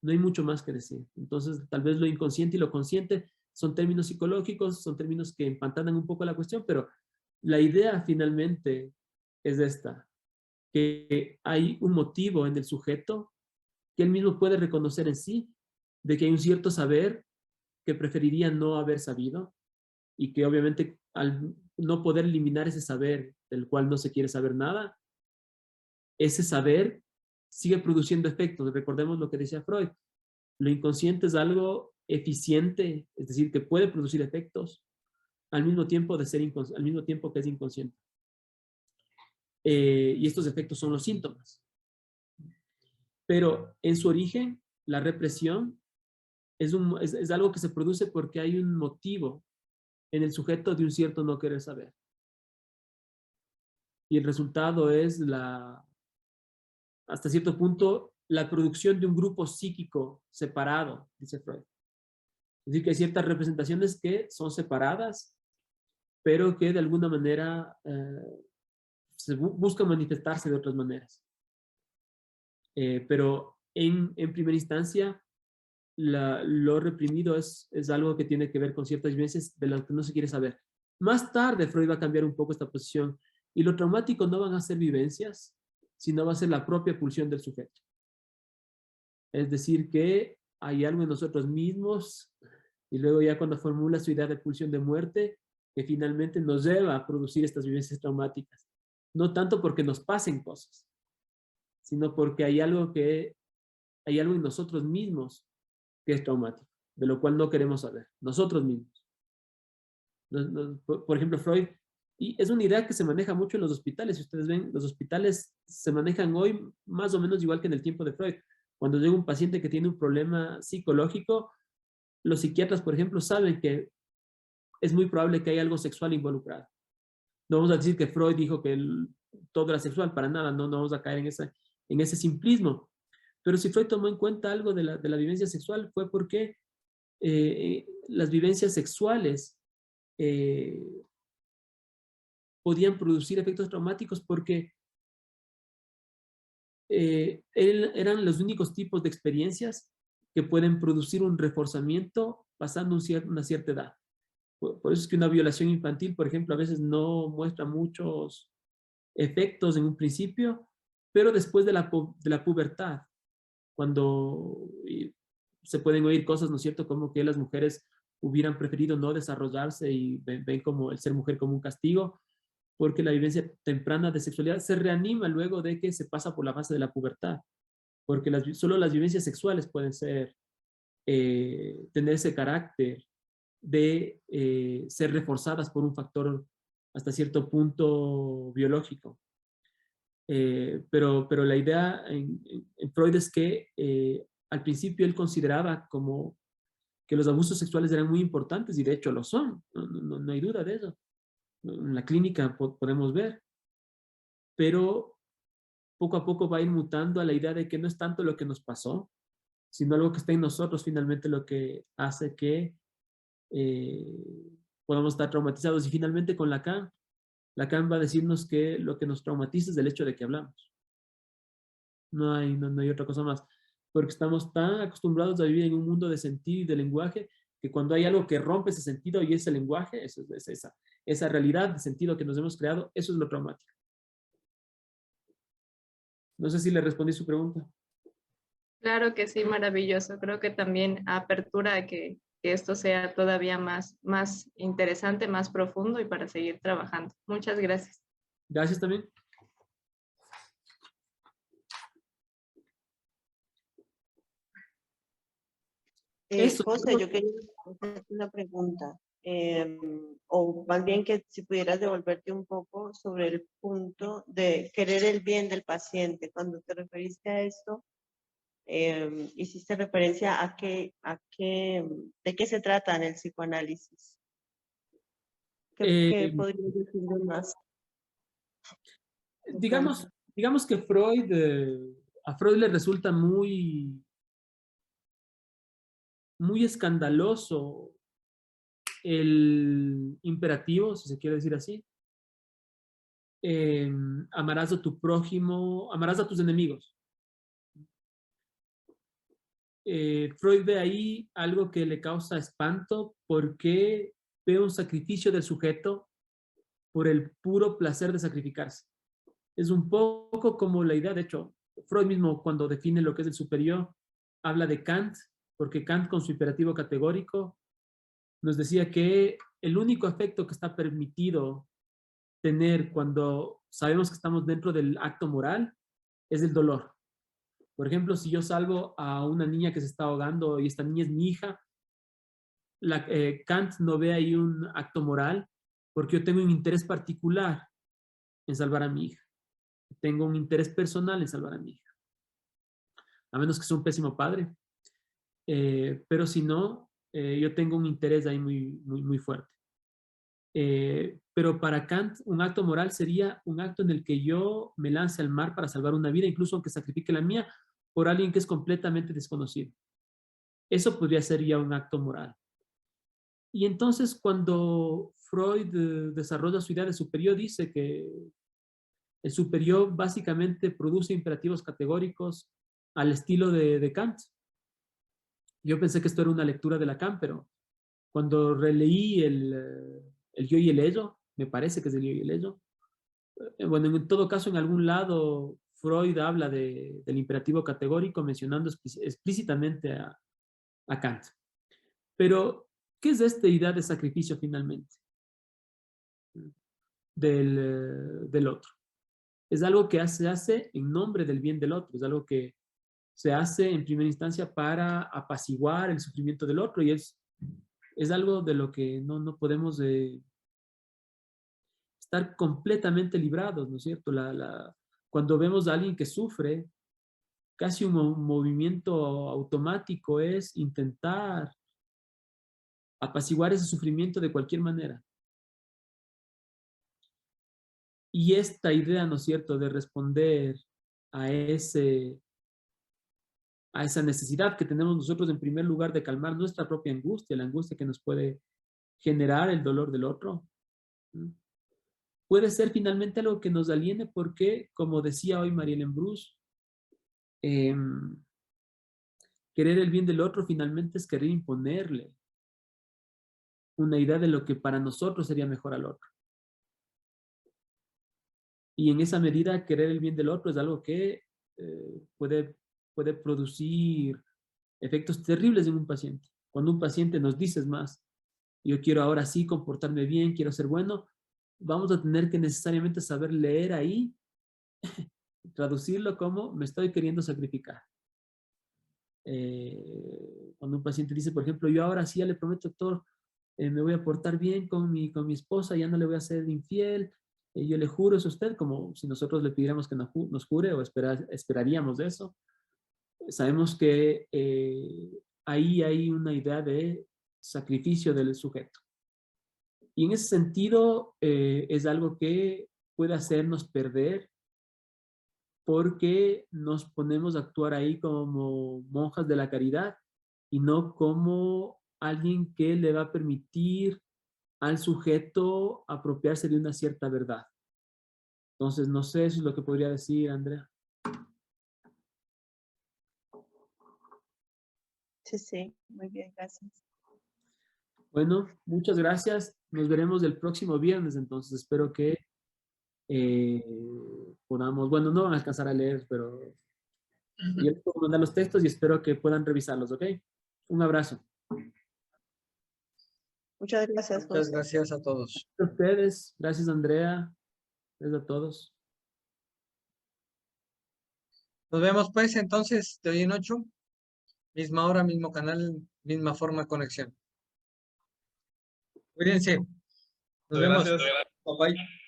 Speaker 2: No hay mucho más que decir. Entonces, tal vez lo inconsciente y lo consciente son términos psicológicos, son términos que empantanan un poco la cuestión, pero la idea finalmente es esta, que hay un motivo en el sujeto que él mismo puede reconocer en sí, de que hay un cierto saber que preferiría no haber sabido, y que obviamente al no poder eliminar ese saber del cual no se quiere saber nada, ese saber sigue produciendo efectos. Recordemos lo que decía Freud. Lo inconsciente es algo eficiente, es decir, que puede producir efectos al mismo tiempo al mismo tiempo que es inconsciente. Y estos efectos son los síntomas. Pero en su origen, la represión es algo que se produce porque hay un motivo en el sujeto de un cierto no querer saber. Y el resultado es hasta cierto punto, la producción de un grupo psíquico separado, dice Freud. Es decir, que hay ciertas representaciones que son separadas, pero que de alguna manera se buscan manifestarse de otras maneras. Pero en primera instancia, lo reprimido es algo que tiene que ver con ciertas vivencias de las que no se quiere saber. Más tarde, Freud va a cambiar un poco esta posición Y lo traumático no van a ser vivencias, sino va a ser la propia pulsión del sujeto. Es decir, que hay algo en nosotros mismos, y luego ya cuando formula su idea de pulsión de muerte, que finalmente nos lleva a producir estas vivencias traumáticas. No tanto porque nos pasen cosas, sino porque hay algo en nosotros mismos que es traumático, de lo cual no queremos saber, nosotros mismos. Por ejemplo, Freud, y es una idea que se maneja mucho en los hospitales. Si ustedes ven, los hospitales se manejan hoy más o menos igual que en el tiempo de Freud. Cuando llega un paciente que tiene un problema psicológico, los psiquiatras, por ejemplo, saben que es muy probable que haya algo sexual involucrado. No vamos a decir que Freud dijo que todo era sexual, para nada, no vamos a caer en ese simplismo. Pero si Freud tomó en cuenta algo de la vivencia sexual fue porque las vivencias sexuales podían producir efectos traumáticos porque eran los únicos tipos de experiencias que pueden producir un reforzamiento pasando una cierta edad. Por eso es que una violación infantil, por ejemplo, a veces no muestra muchos efectos en un principio, pero después de la pubertad, cuando se pueden oír cosas, ¿no es cierto?, como que las mujeres hubieran preferido no desarrollarse y ven como el ser mujer como un castigo, porque la vivencia temprana de sexualidad se reanima luego de que se pasa por la fase de la pubertad, porque solo las vivencias sexuales pueden tener ese carácter de ser reforzadas por un factor hasta cierto punto biológico. Pero la idea en Freud es que al principio él consideraba como que los abusos sexuales eran muy importantes, y de hecho lo son, no hay duda de eso. En la clínica podemos ver, pero poco a poco va a ir mutando a la idea de que no es tanto lo que nos pasó, sino algo que está en nosotros finalmente lo que hace que podamos estar traumatizados. Y finalmente con Lacan va a decirnos que lo que nos traumatiza es el hecho de que hablamos. No hay otra cosa más, porque estamos tan acostumbrados a vivir en un mundo de sentido y de lenguaje que cuando hay algo que rompe ese sentido y ese lenguaje, esa realidad de sentido que nos hemos creado, eso es lo traumático. No sé si le respondí su pregunta.
Speaker 3: Claro que sí, maravilloso. Creo que también apertura a que esto sea todavía más interesante, más profundo y para seguir trabajando. Muchas gracias.
Speaker 2: Gracias también.
Speaker 4: José, yo quería hacerte una pregunta, o más bien que si pudieras devolverte un poco sobre el punto de querer el bien del paciente. Cuando te referiste a esto, hiciste referencia ¿de qué se trata en el psicoanálisis? ¿Qué podrías decirme más?
Speaker 2: Digamos que a Freud le resulta muy escandaloso el imperativo, si se quiere decir así. Amarás a tu prójimo, amarás a tus enemigos. Freud ve ahí algo que le causa espanto porque ve un sacrificio del sujeto por el puro placer de sacrificarse. Es un poco como la idea, de hecho, Freud mismo cuando define lo que es el superior, habla de Kant, porque Kant con su imperativo categórico nos decía que el único efecto que está permitido tener cuando sabemos que estamos dentro del acto moral es el dolor. Por ejemplo, si yo salvo a una niña que se está ahogando y esta niña es mi hija, Kant no ve ahí un acto moral porque yo tengo un interés particular en salvar a mi hija. Tengo un interés personal en salvar a mi hija. A menos que sea un pésimo padre. Pero si no, yo tengo un interés ahí muy fuerte. Pero para Kant, un acto moral sería un acto en el que yo me lance al mar para salvar una vida, incluso aunque sacrifique la mía, por alguien que es completamente desconocido. Eso podría ser ya un acto moral. Y entonces cuando Freud desarrolla su idea de superior, dice que el superior básicamente produce imperativos categóricos al estilo de Kant. Yo pensé que esto era una lectura de Lacan, pero cuando releí el yo y el ello, me parece que es el yo y el ello, bueno, en todo caso, en algún lado, Freud habla del imperativo categórico mencionando explícitamente a Kant. Pero, ¿qué es esta idea de sacrificio finalmente del otro? Es algo que se hace en nombre del bien del otro, es algo que se hace en primera instancia para apaciguar el sufrimiento del otro y es algo de lo que no podemos estar completamente librados, ¿no es cierto? Cuando vemos a alguien que sufre, casi un movimiento automático es intentar apaciguar ese sufrimiento de cualquier manera. Y esta idea, ¿no es cierto?, de responder a esa necesidad que tenemos nosotros en primer lugar de calmar nuestra propia angustia, la angustia que nos puede generar el dolor del otro, puede ser finalmente algo que nos aliene porque, como decía hoy Marielene Bruce, querer el bien del otro finalmente es querer imponerle una idea de lo que para nosotros sería mejor al otro. Y en esa medida, querer el bien del otro es algo que puede producir efectos terribles en un paciente. Cuando un paciente nos dice, es más, yo quiero ahora sí comportarme bien, quiero ser bueno, vamos a tener que necesariamente saber leer ahí, traducirlo como me estoy queriendo sacrificar. Cuando un paciente dice, por ejemplo, yo ahora sí ya le prometo, doctor, me voy a portar bien con mi esposa, ya no le voy a ser infiel, yo le juro eso a usted, como si nosotros le pidiéramos que nos jure o esperaríamos de eso. Sabemos que ahí hay una idea de sacrificio del sujeto. Y en ese sentido es algo que puede hacernos perder porque nos ponemos a actuar ahí como monjas de la caridad y no como alguien que le va a permitir al sujeto apropiarse de una cierta verdad. Entonces, no sé, eso es lo que podría decir, Andrea.
Speaker 4: Sí, muy bien, gracias.
Speaker 2: Bueno, muchas gracias. Nos veremos el próximo viernes, entonces espero que podamos, bueno, no van a alcanzar a leer, pero yo les puedo mandar los textos y espero que puedan revisarlos, ¿ok? Un abrazo.
Speaker 4: Muchas gracias,
Speaker 1: Muchas
Speaker 4: José.
Speaker 1: gracias a todos.
Speaker 2: A ustedes, gracias Andrea, gracias a todos.
Speaker 1: Nos vemos pues entonces de hoy en 8, misma hora, mismo canal, misma forma de conexión. Cuídense. Nos vemos. Bye bye.